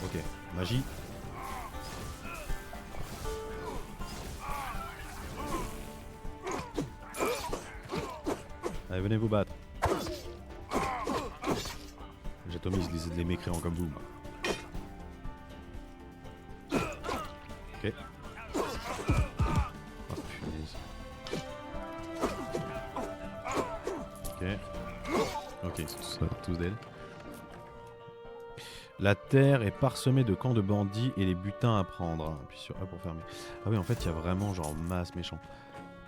Ok, magie. Allez, venez vous battre. J'atomise les mécréants comme vous. Ok. Oh, punaise. Ok, tous d'elle. La terre est parsemée de camps de bandits et les butins à prendre. Puis sur A pour fermer. Ah oui, en fait, il y a vraiment genre masse méchant.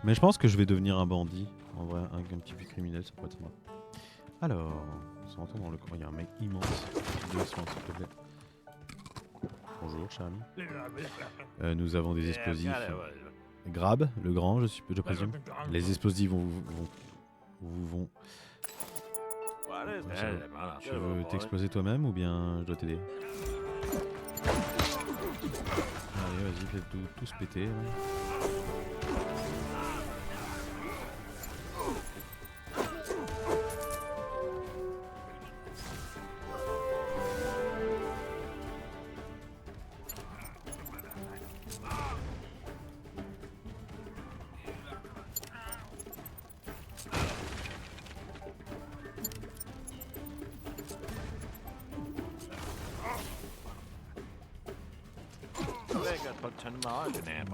Mais je pense que je vais devenir un bandit. En vrai, un petit peu criminel, ça pourrait être sympa. Alors, on s'entend dans le coin. Il y a un mec immense. S'il te plaît. Bonjour, cher ami. Nous avons des explosifs. Grab, le grand, je présume. Les explosifs vont. Tu veux t'exploser toi-même ou bien je dois t'aider? Allez, vas-y, faites tous péter. Hein.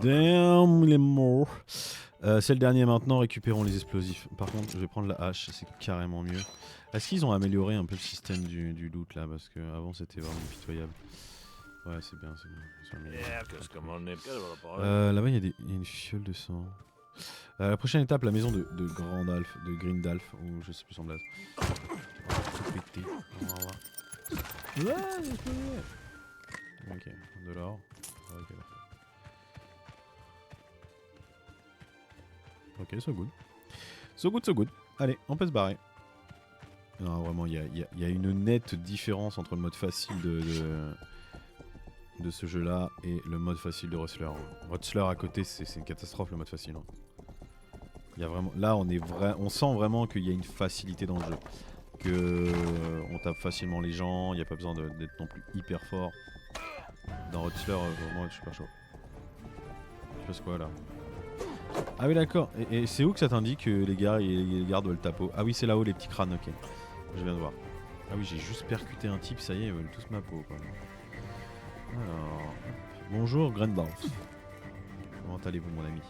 Damn, il est mort. C'est le dernier maintenant, récupérons les explosifs. Par contre, je vais prendre la hache, c'est carrément mieux. Est-ce qu'ils ont amélioré un peu le système du loot là? Parce qu'avant c'était vraiment pitoyable. Ouais, c'est bien. Là-bas, il y a une fiole de sang. La prochaine étape, la maison de Grindalf, ou je sais plus son blaze. Tout pété. On va voir. Ok, de l'or. Ok, ok, so good. So good, so good. Allez, on peut se barrer. Non, vraiment, il y a une nette différence entre le mode facile de ce jeu-là et le mode facile de Rustler. Rustler à côté, c'est une catastrophe le mode facile. Hein. Il y a vraiment, là, on sent vraiment qu'il y a une facilité dans le jeu. On tape facilement les gens, il n'y a pas besoin d'être non plus hyper fort. Dans Rustler, vraiment, je suis pas chaud. Je passe quoi là? Ah oui, d'accord. Et c'est où que ça t'indique que les gardes veulent taper? Ah oui, c'est là-haut, les petits crânes, ok. Je viens de voir. Ah oui, j'ai juste percuté un type, ça y est, ils veulent tous ma peau. Quoi. Alors, bonjour Grendorf. Comment allez-vous mon ami?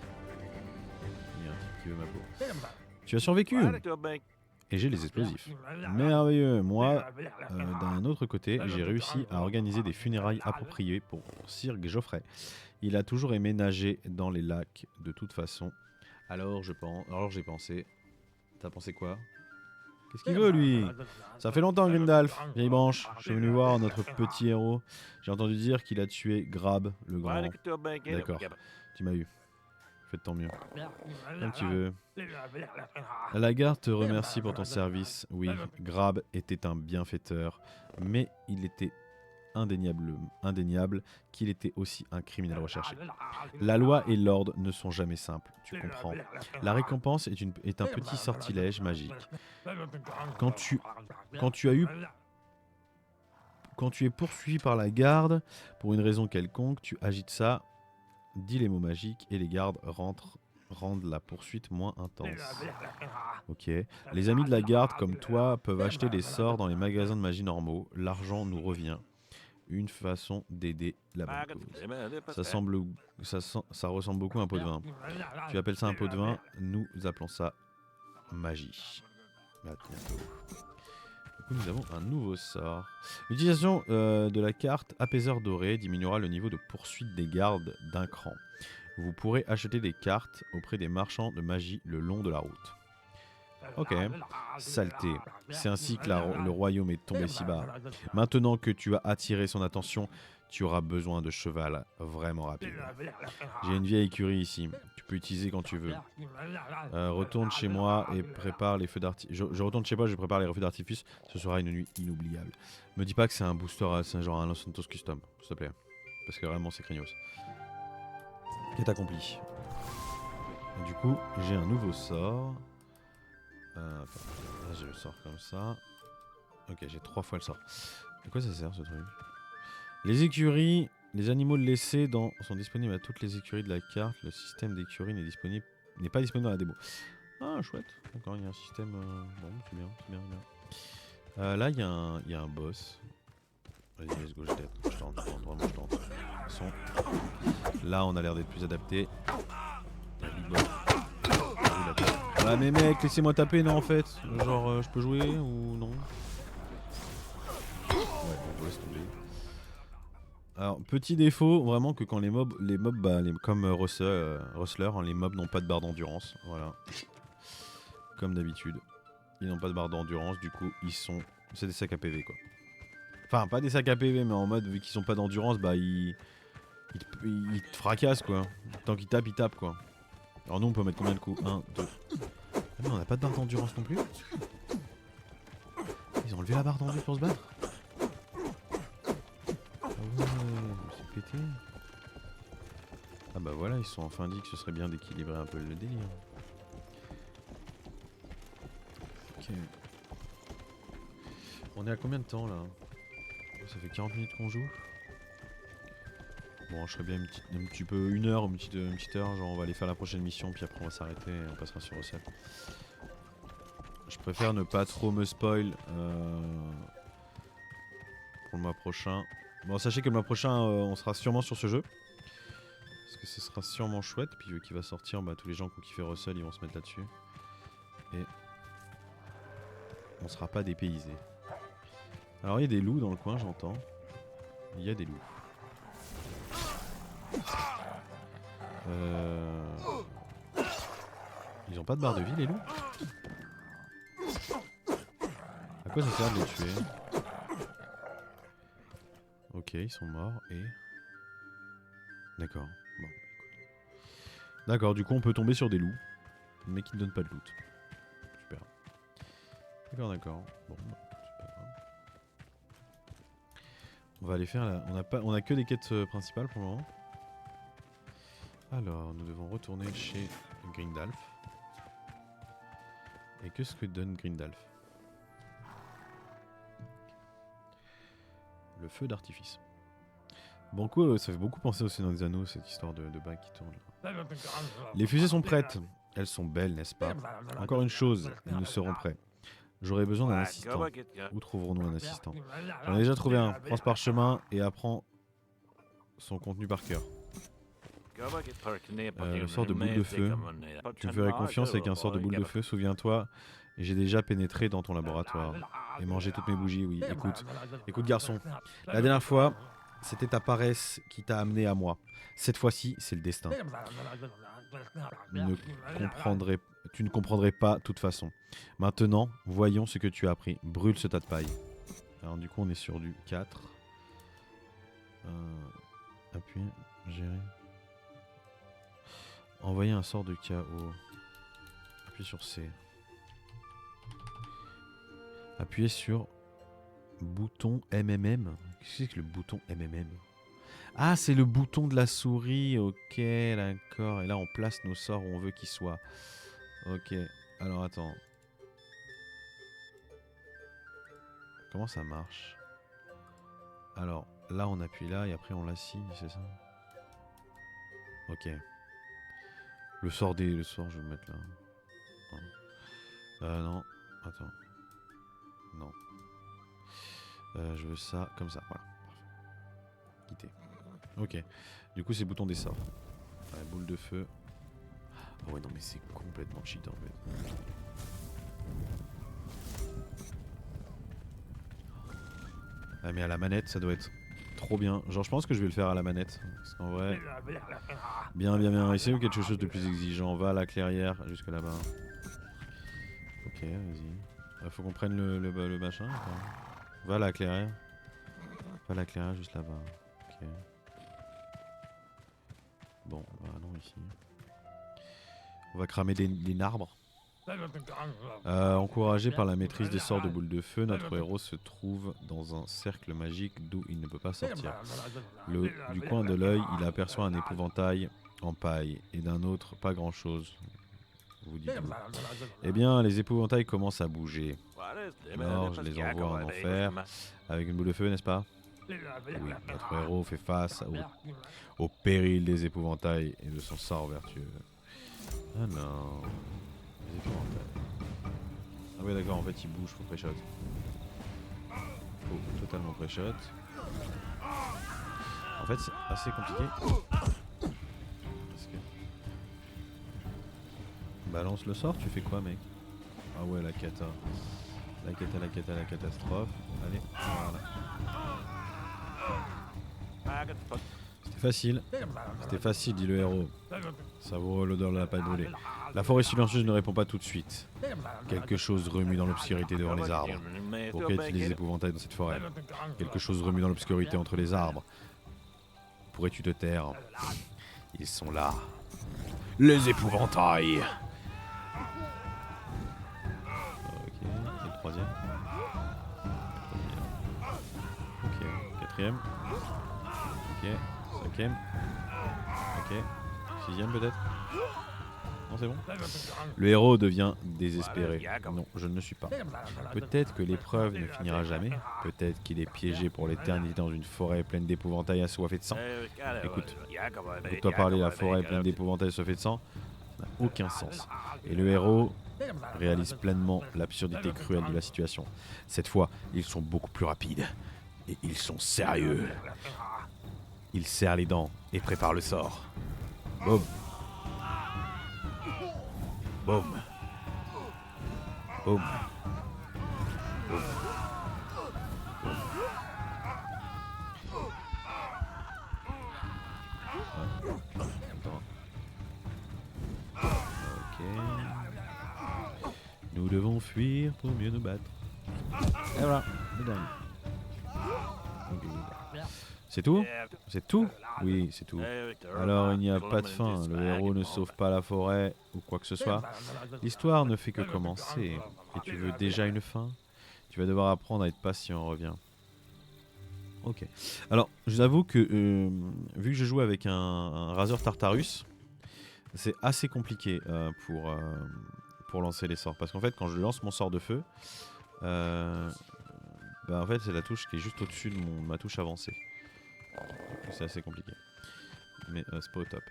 Il y a un type qui veut ma peau. Tu as survécu? Et j'ai les explosifs. Merveilleux. Moi, d'un autre côté, j'ai réussi à organiser des funérailles appropriées pour Sir Geoffrey. Il a toujours aimé nager dans les lacs de toute façon. Alors j'ai pensé... T'as pensé quoi? Qu'est-ce qu'il veut lui? Ça fait longtemps Gandalf, vieille branche. Je suis venu voir notre petit héros. J'ai entendu dire qu'il a tué Grab, le grand. D'accord, tu m'as eu. Fais de ton mieux. Comme tu veux. La garde te remercie pour ton service. Oui, Grab était un bienfaiteur, mais il était indéniable qu'il était aussi un criminel recherché. La loi et l'ordre ne sont jamais simples, tu comprends. La récompense est un petit sortilège magique. Quand tu es poursuivi par la garde pour une raison quelconque, tu agites ça, dis les mots magiques et les gardes rendent la poursuite moins intense. Ok. Les amis de la garde comme toi peuvent acheter des sorts dans les magasins de magie normaux. L'argent nous revient. Une façon d'aider la bonne cause. Ça ressemble beaucoup à un pot de vin. Tu appelles ça un pot de vin, nous appelons ça magie. À bientôt. Du coup, nous avons un nouveau sort. L'utilisation de la carte apaiseur doré diminuera le niveau de poursuite des gardes d'un cran. Vous pourrez acheter des cartes auprès des marchands de magie le long de la route. Ok, saleté. C'est ainsi que le royaume est tombé si bas. Maintenant que tu as attiré son attention, tu auras besoin de cheval vraiment rapide. J'ai une vieille écurie ici. Tu peux utiliser quand tu veux. Retourne chez moi et prépare les feux d'artifice. Je retourne chez moi, je prépare les feux d'artifice. Ce sera une nuit inoubliable. Me dis pas que c'est un booster, c'est genre un Los Santos custom, s'il te plaît. Parce que vraiment c'est craignos. Quête accompli. Du coup, j'ai un nouveau sort. Attends, là j'ai le sort comme ça. Ok, j'ai 3 fois le sort. À quoi ça sert ce truc? Les écuries, les animaux laissés sont disponibles à toutes les écuries de la carte. Le système d'écurie n'est pas disponible dans la démo. Ah, chouette. Encore, il y a un système. Bon, c'est bien, c'est bien, c'est bien. Là, il y a un boss. Vas-y, let's go, je tente, vraiment, je tente. De toute façon, là, on a l'air d'être plus adapté. Il y a du boss. Ah mais mec, laissez-moi taper, non en fait. Genre, je peux jouer ou non? Ouais, bon, laisse tomber. Alors, petit défaut, vraiment que quand les mobs comme Rustler, hein, les mobs n'ont pas de barre d'endurance. Voilà. Comme d'habitude. Ils n'ont pas de barre d'endurance, du coup, c'est des sacs à PV quoi. Enfin, pas des sacs à PV, mais en mode, vu qu'ils n'ont pas d'endurance, bah ils te fracassent quoi. Tant qu'ils tapent, ils tapent quoi. Alors nous on peut mettre combien de coups? 1, 2. Ah mais on n'a pas de barre d'endurance non plus. Ils ont enlevé la barre d'endurance pour se battre. Ah ouais, c'est pété. Ah bah voilà, ils se sont enfin dit que ce serait bien d'équilibrer un peu le délire. Ok. On est à combien de temps là? Ça fait 40 minutes qu'on joue. Bon, je serais bien un petit peu une heure, une petite heure, genre on va aller faire la prochaine mission, puis après on va s'arrêter et on passera sur Russell. Je préfère ne pas trop me spoil pour le mois prochain. Bon, sachez que le mois prochain, on sera sûrement sur ce jeu. Parce que ce sera sûrement chouette, puis vu qu'il va sortir, bah, tous les gens qui ont kiffé Russell, ils vont se mettre là-dessus. Et on sera pas dépaysés. Alors il y a des loups dans le coin, j'entends. Il y a des loups. Ils ont pas de barre de vie les loups? À quoi ça sert de les tuer? Ok, ils sont morts et... D'accord. Bon, écoute. D'accord, du coup on peut tomber sur des loups, mais qui ne donnent pas de loot. Super. D'accord, d'accord. Bon, bah, c'est pas grave. On va aller faire la... On a que des quêtes principales pour le moment. Alors, nous devons retourner chez Grindalf. Et qu'est-ce que donne Grindalf? Le feu d'artifice. Bon coup, ça fait beaucoup penser au Seigneur des Anneaux, cette histoire de bague qui tourne. Les fusées sont prêtes. Elles sont belles, n'est-ce pas? Encore une chose, nous serons prêts. J'aurai besoin d'un assistant. Où trouverons-nous un assistant? J'en ai déjà trouvé un. Prends ce parchemin et apprends son contenu par cœur. Le sort de boule de feu. Tu me ferais confiance avec un sort de boule de feu, souviens-toi. J'ai déjà pénétré dans ton laboratoire et mangé toutes mes bougies, oui. Écoute garçon, la dernière fois, c'était ta paresse qui t'a amené à moi. Cette fois-ci, c'est le destin. Tu ne comprendrais pas, de toute façon. Maintenant, voyons ce que tu as appris. Brûle ce tas de paille. Alors du coup, on est sur du 4. Appuyer, gérer. Envoyer un sort de chaos. Appuyer sur C. Appuyez sur bouton MMM. Qu'est-ce que c'est que le bouton MMM? Ah, c'est le bouton de la souris. Ok, d'accord. Et là, on place nos sorts où on veut qu'ils soient. Ok. Alors, attends. Comment ça marche? Alors, là, on appuie là et après, on l'assigne, c'est ça? Ok. Le sort, je vais le mettre là. Non. Attends. Non. Je veux ça comme ça. Voilà. Quitter. Ok. Du coup, c'est bouton des sorts. Ouais, boule de feu. Ah ouais, non, mais c'est complètement cheat en fait. Ah, mais à la manette, ça doit être trop bien. Genre, je pense que je vais le faire à la manette. Parce qu'en vrai. Bien. Essayons quelque chose de plus exigeant. Va à la clairière, jusque là-bas. Ok, vas-y. Faut qu'on prenne le machin. Va à la clairière. Va à la clairière, juste là-bas. Ok. Bon, allons ici. On va cramer des narbres. Encouragé par la maîtrise des sorts de boule de feu, notre héros se trouve dans un cercle magique d'où il ne peut pas sortir. Du coin de l'œil, il aperçoit un épouvantail en paille et d'un autre pas grand-chose. Vous dites-vous. Eh bien, les épouvantails commencent à bouger. Alors, je les envoie en enfer avec une boule de feu, n'est-ce pas? Oui, notre héros fait face au péril des épouvantails et de son sort vertueux. Ah non. Les épouvantails. Ah ouais d'accord, en fait il bouge, faut pré-shot. Faut totalement pré-shot. En fait c'est assez compliqué. Parce que... Balance le sort, tu fais quoi mec? Ah ouais la cata. La catastrophe. Allez, voilà. C'était facile, dit le héros. Savoureux l'odeur de la paille brûlée. La forêt silencieuse ne répond pas tout de suite. Quelque chose remue dans l'obscurité devant les arbres. Pourquoi y-a-t-il des épouvantails dans cette forêt? Quelque chose remue dans l'obscurité entre les arbres. Pourrais-tu te taire? Ils sont là. Les épouvantails! Ok, et le troisième. Ok, quatrième. Ok, cinquième. Ok, sixième peut-être. Non, c'est bon. Le héros devient désespéré. Non, je ne le suis pas. Peut-être que l'épreuve ne finira jamais. Peut-être qu'il est piégé pour l'éternité dans une forêt pleine d'épouvantails assoiffés de sang. Écoute-toi parler, la forêt pleine d'épouvantails assoiffés de sang n'a aucun sens. Et le héros réalise pleinement l'absurdité cruelle de la situation. Cette fois, ils sont beaucoup plus rapides. Et ils sont sérieux. Il serre les dents et prépare le sort. Boum. Boum. Boum. Boum. Ok. Nous devons fuir pour mieux nous battre. Et voilà, médaille. C'est tout? C'est tout? Oui, c'est tout. Alors il n'y a pas de fin, le héros ne sauve pas la forêt ou quoi que ce soit. L'histoire ne fait que commencer. Et tu veux déjà une fin? Tu vas devoir apprendre à être patient, reviens. Ok. Alors, je vous avoue que vu que je joue avec un Razer Tartarus, c'est assez compliqué pour lancer les sorts. Parce qu'en fait, quand je lance mon sort de feu, bah en fait, c'est la touche qui est juste au-dessus de ma touche avancée. C'est assez compliqué. Mais c'est pas au top.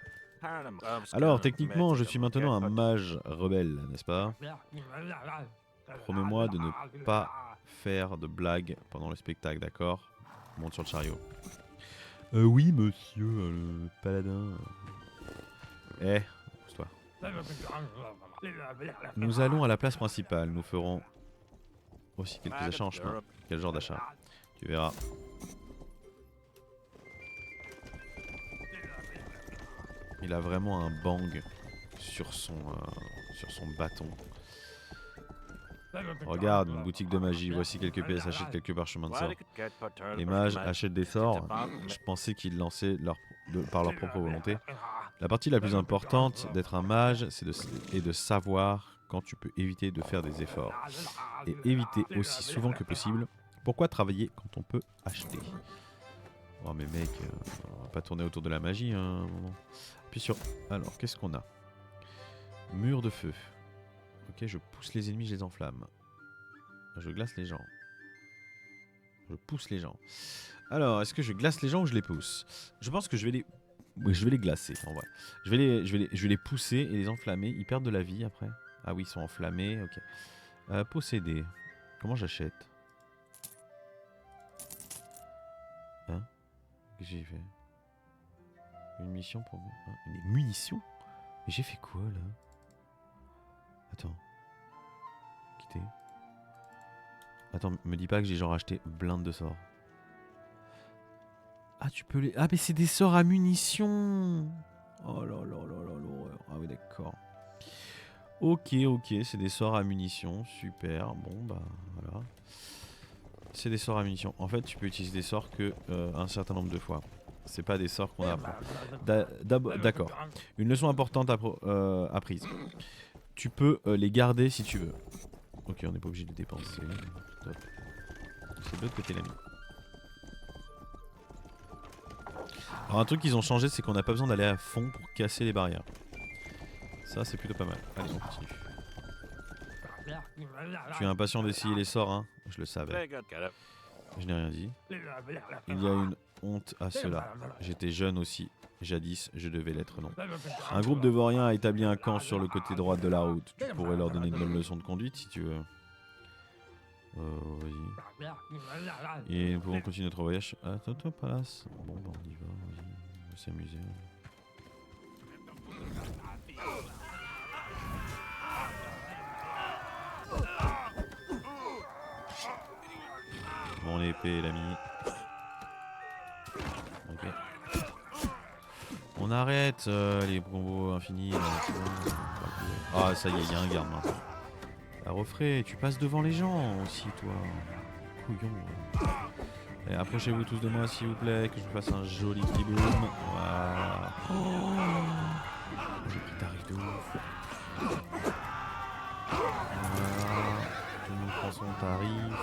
Alors, techniquement, je suis maintenant un mage rebelle, n'est-ce pas? Promets-moi de ne pas faire de blagues pendant le spectacle, d'accord? Monte sur le chariot. Oui, monsieur, le paladin. Pousse-toi. Nous allons à la place principale. Nous ferons aussi quelques achats en chemin. Quel genre d'achat? Tu verras. Il a vraiment un bang sur son bâton. Regarde, une boutique de magie. Voici quelques pièces. Achète quelques parchemins de sorts. Les mages achètent des sorts. Je pensais qu'ils lançaient par leur propre volonté. La partie la plus importante d'être un mage, c'est de savoir quand tu peux éviter de faire des efforts. Et éviter aussi souvent que possible. Pourquoi travailler quand on peut acheter? Oh mais mec, on va pas tourner autour de la magie, hein, à un moment. Puis sur... Alors, qu'est-ce qu'on a? Mur de feu. Ok, je pousse les ennemis, je les enflamme. Je glace les gens. Je pousse les gens. Alors, est-ce que je glace les gens ou je les pousse? Je pense que je vais les... Oui, je vais les glacer, en vrai. Je vais les pousser et les enflammer. Ils perdent de la vie après. Ah oui, ils sont enflammés, ok. Posséder. Comment j'achète? Hein? Qu'est-ce que j'ai fait? Une mission pour... Des munitions? Mais j'ai fait quoi, là? Attends. Quitter. Attends, me dis pas que j'ai genre acheté blinde de sorts. Ah, tu peux les... Ah, mais c'est des sorts à munitions. Oh là là là là, l'horreur. Ah oui, d'accord. Ok, c'est des sorts à munitions. Super, bon, bah, voilà. C'est des sorts à munitions. En fait, tu peux utiliser des sorts que un certain nombre de fois. C'est pas des sorts qu'on apprend. D'accord. Une leçon importante apprise. Tu peux les garder si tu veux. Ok, on n'est pas obligé de les dépenser. Top. C'est de l'autre côté l'ami. Alors un truc qu'ils ont changé, c'est qu'on n'a pas besoin d'aller à fond pour casser les barrières. Ça c'est plutôt pas mal. Allez, on continue. Tu es impatient d'essayer les sorts, hein? Je le savais. Je n'ai rien dit. Il y a une honte à cela. J'étais jeune aussi. Jadis, je devais l'être, non. Un groupe de vauriens a établi un camp sur le côté droit de la route. Tu pourrais leur donner une bonne leçon de conduite si tu veux. Vas-y. Et nous pouvons continuer notre voyage. Attends-toi, Palace. Bon, bah on y va. On va s'amuser. Mon épée, l'ami. Ok. On arrête les combos infinis. Là, ah, ça y est, il y a un garde maintenant. Bah, refrais, tu passes devant les gens aussi, toi. Couillon. Et approchez-vous tous de moi, s'il vous plaît, que je vous fasse un joli petit boom. Voilà. Oh, j'ai pris tarif de ouf. Voilà. Tout le monde prend son tarif.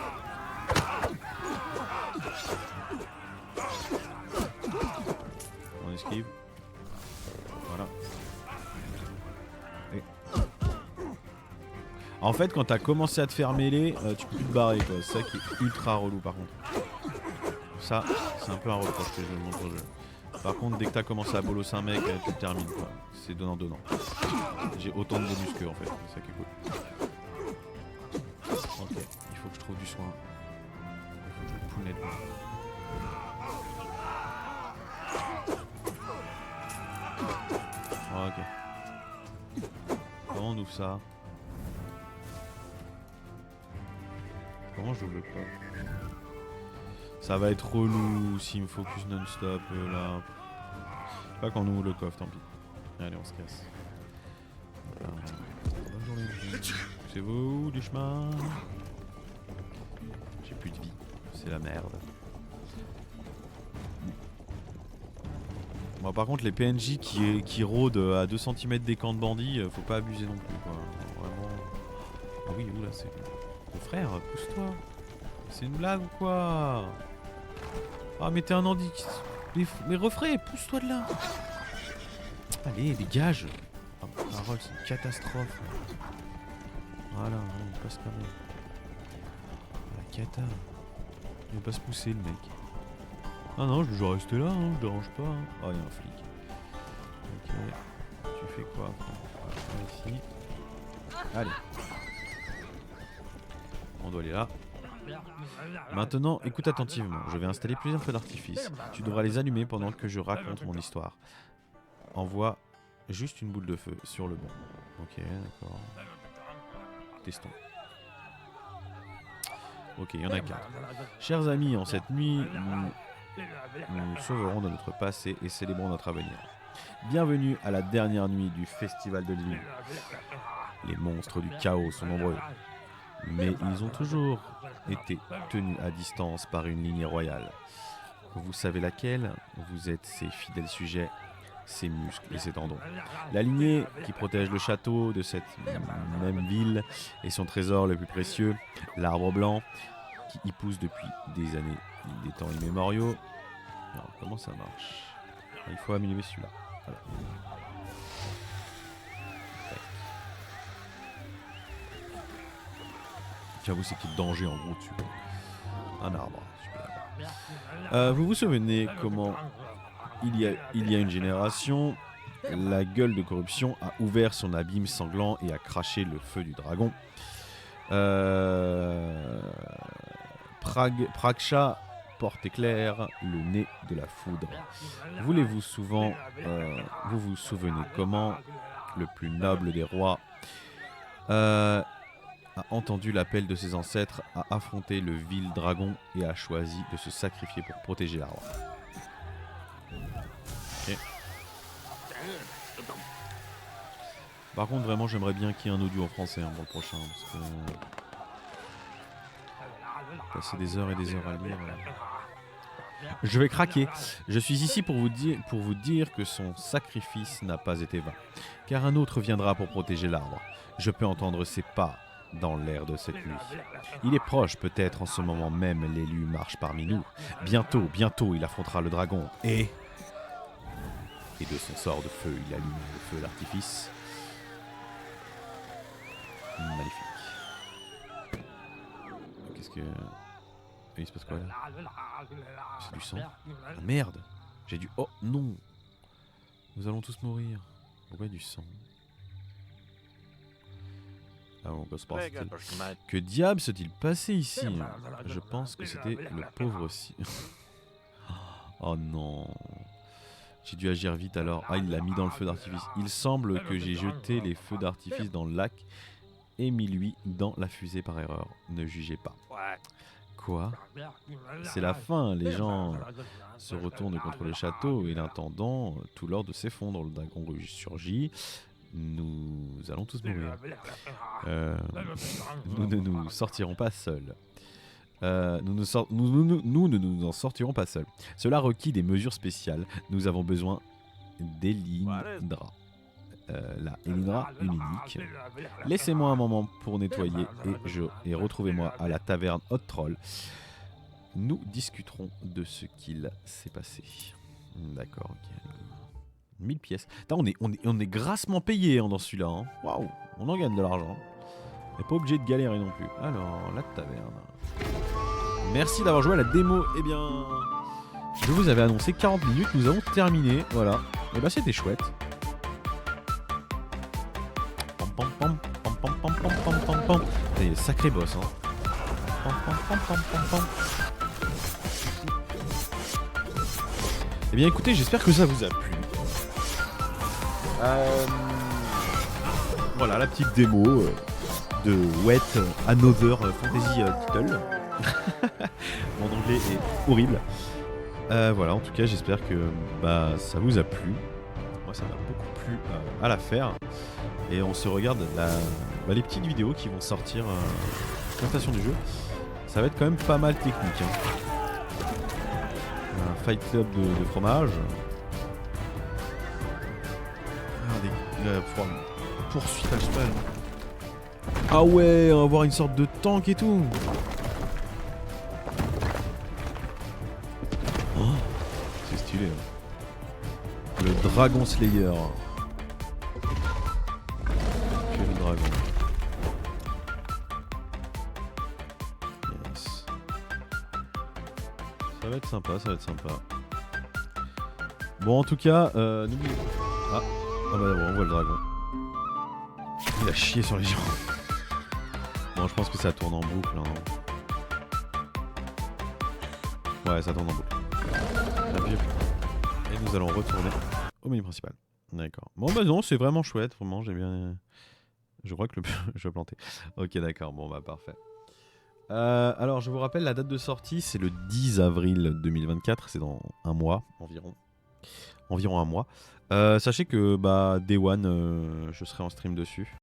On esquive. Voilà. Et... En fait, quand t'as commencé à te faire mêler, tu peux plus te barrer, quoi. C'est ça qui est ultra relou, par contre. Ça, c'est un peu un reproche que je montre au jeu. Par contre, dès que t'as commencé à bolosser un mec, tu le termines, quoi. C'est donnant-donnant. J'ai autant de bonus que, en fait. C'est ça qui est cool. Ok, il faut que je trouve du soin. Il faut que je me poule nettement. Ok. Comment on ouvre ça? Comment je le pas? Ça va être relou s'il me focus non-stop là. Pas quand on ouvre le coffre, tant pis. Allez, on se casse. Bonne journée. C'est vous du chemin? J'ai plus de vie. C'est la merde. Bon, par contre, les PNJ qui rôdent à 2 cm des camps de bandits, faut pas abuser non plus, quoi. Vraiment. Ah oui, oula, c'est. Mon frère, pousse-toi. C'est une blague ou quoi? Ah, mais t'es un handi. Mais refrais, pousse-toi de là. Allez, dégage. Ah, Harold, c'est une catastrophe. Voilà, on passe quand même. La cata. Il va pas se pousser, le mec. Ah non, je vais rester là, hein, je dérange pas. Hein. Oh, il y a un flic. Ok. Tu fais quoi? Voilà, ici. Allez. On doit aller là. Maintenant, écoute attentivement. Je vais installer plusieurs feux d'artifice. Tu devras les allumer pendant que je raconte mon histoire. Envoie juste une boule de feu sur le banc. Ok, d'accord. Testons. Ok, il y en a 4. Chers amis, en cette nuit, nous sauverons de notre passé et célébrons notre avenir. Bienvenue à la dernière nuit du Festival de Lille. Les monstres du chaos sont nombreux, mais ils ont toujours été tenus à distance par une lignée royale. Vous savez laquelle? Vous êtes ses fidèles sujets, ses muscles et ses tendons. La lignée qui protège le château de cette même ville et son trésor le plus précieux, l'arbre blanc, qui y pousse depuis des années, des temps immémoriaux. Alors, comment ça marche? Il faut améliorer celui-là. Voilà. J'avoue, c'est qu'il y a danger en gros dessus. Un arbre, super. Vous vous souvenez comment il y a une génération, la gueule de corruption a ouvert son abîme sanglant et a craché le feu du dragon. Praksha porte éclair, le nez de la foudre. Voulez-vous souvent, vous vous souvenez comment le plus noble des rois a entendu l'appel de ses ancêtres, a affronté le vil dragon et a choisi de se sacrifier pour protéger l'arbre. Ok. Par contre, vraiment, j'aimerais bien qu'il y ait un audio en français pour le prochain, parce que passer des heures et des heures à lire. Je vais craquer. Je suis ici pour vous dire que son sacrifice n'a pas été vain, car un autre viendra pour protéger l'arbre. Je peux entendre ses pas dans l'air de cette nuit. Il est proche, peut-être en ce moment même, l'élu marche parmi nous. Bientôt, il affrontera le dragon et de son sort de feu, il allume le feu d'artifice. Magnifique. Qu'est-ce que... Il se passe quoi là? C'est du sang. Ah, merde. J'ai dû... Oh non. Nous allons tous mourir. Pourquoi du sang? Ah bon, se passe-t-il? Que diable s'est-il passé ici? Je pense que c'était le pauvre aussi. Oh non. J'ai dû agir vite alors. Ah, il l'a mis dans le feu d'artifice. Il semble que j'ai jeté les feux d'artifice dans le lac et mis lui dans la fusée par erreur. Ne jugez pas. Quoi? C'est la fin. Les gens se retournent contre le château et l'intendant, tout l'ordre s'effondre. Le dragon rouge surgit. Nous allons tous mourir. Nous ne nous sortirons pas seuls. Nous ne nous en sortirons pas seuls. Cela requis des mesures spéciales. Nous avons besoin d'Elindra. La Elindra unique. Laissez-moi un moment pour nettoyer et retrouvez-moi à la taverne Hot Troll. Nous discuterons de ce qu'il s'est passé. D'accord, ok. 1000 pièces. Putain, on est grassement payé dans celui-là. Hein. Waouh, on en gagne de l'argent. On n'est pas obligé de galérer non plus. Alors, la taverne. Merci d'avoir joué à la démo. Eh bien, je vous avais annoncé 40 minutes. Nous avons terminé. Voilà. Et bah, c'était chouette. C'est sacré boss. Hein. Eh bien, écoutez, j'espère que ça vous a plu. Voilà la petite démo de Wet Another Fantasy Title. Mon anglais est horrible. Voilà, en tout cas, j'espère que ça vous a plu. Moi, ça m'a beaucoup plu à la faire. Et on se regarde les petites vidéos qui vont sortir présentation du jeu. Ça va être quand même pas mal technique. Hein. Un Fight Club de fromage. Poursuite à cheval. Ah ouais, on va avoir une sorte de tank et tout. Oh, c'est stylé. Hein. Le Dragon Slayer. Quel dragon. Yes. Ça va être sympa, ça va être sympa. Bon, en tout cas, n'oubliez pas. Ah bah bon, on voit le dragon. Il a chié sur les gens. Bon, je pense que ça tourne en boucle. Hein. Ouais, ça tourne en boucle. Et nous allons retourner au menu principal. D'accord. Bon, bah non, c'est vraiment chouette. Vraiment, j'ai bien. Je crois que je vais planter. Ok, d'accord. Bon, bah parfait. Alors, je vous rappelle, la date de sortie, c'est le 10 avril 2024. C'est dans un mois environ. Environ un mois. Sachez que bah, Day One, je serai en stream dessus.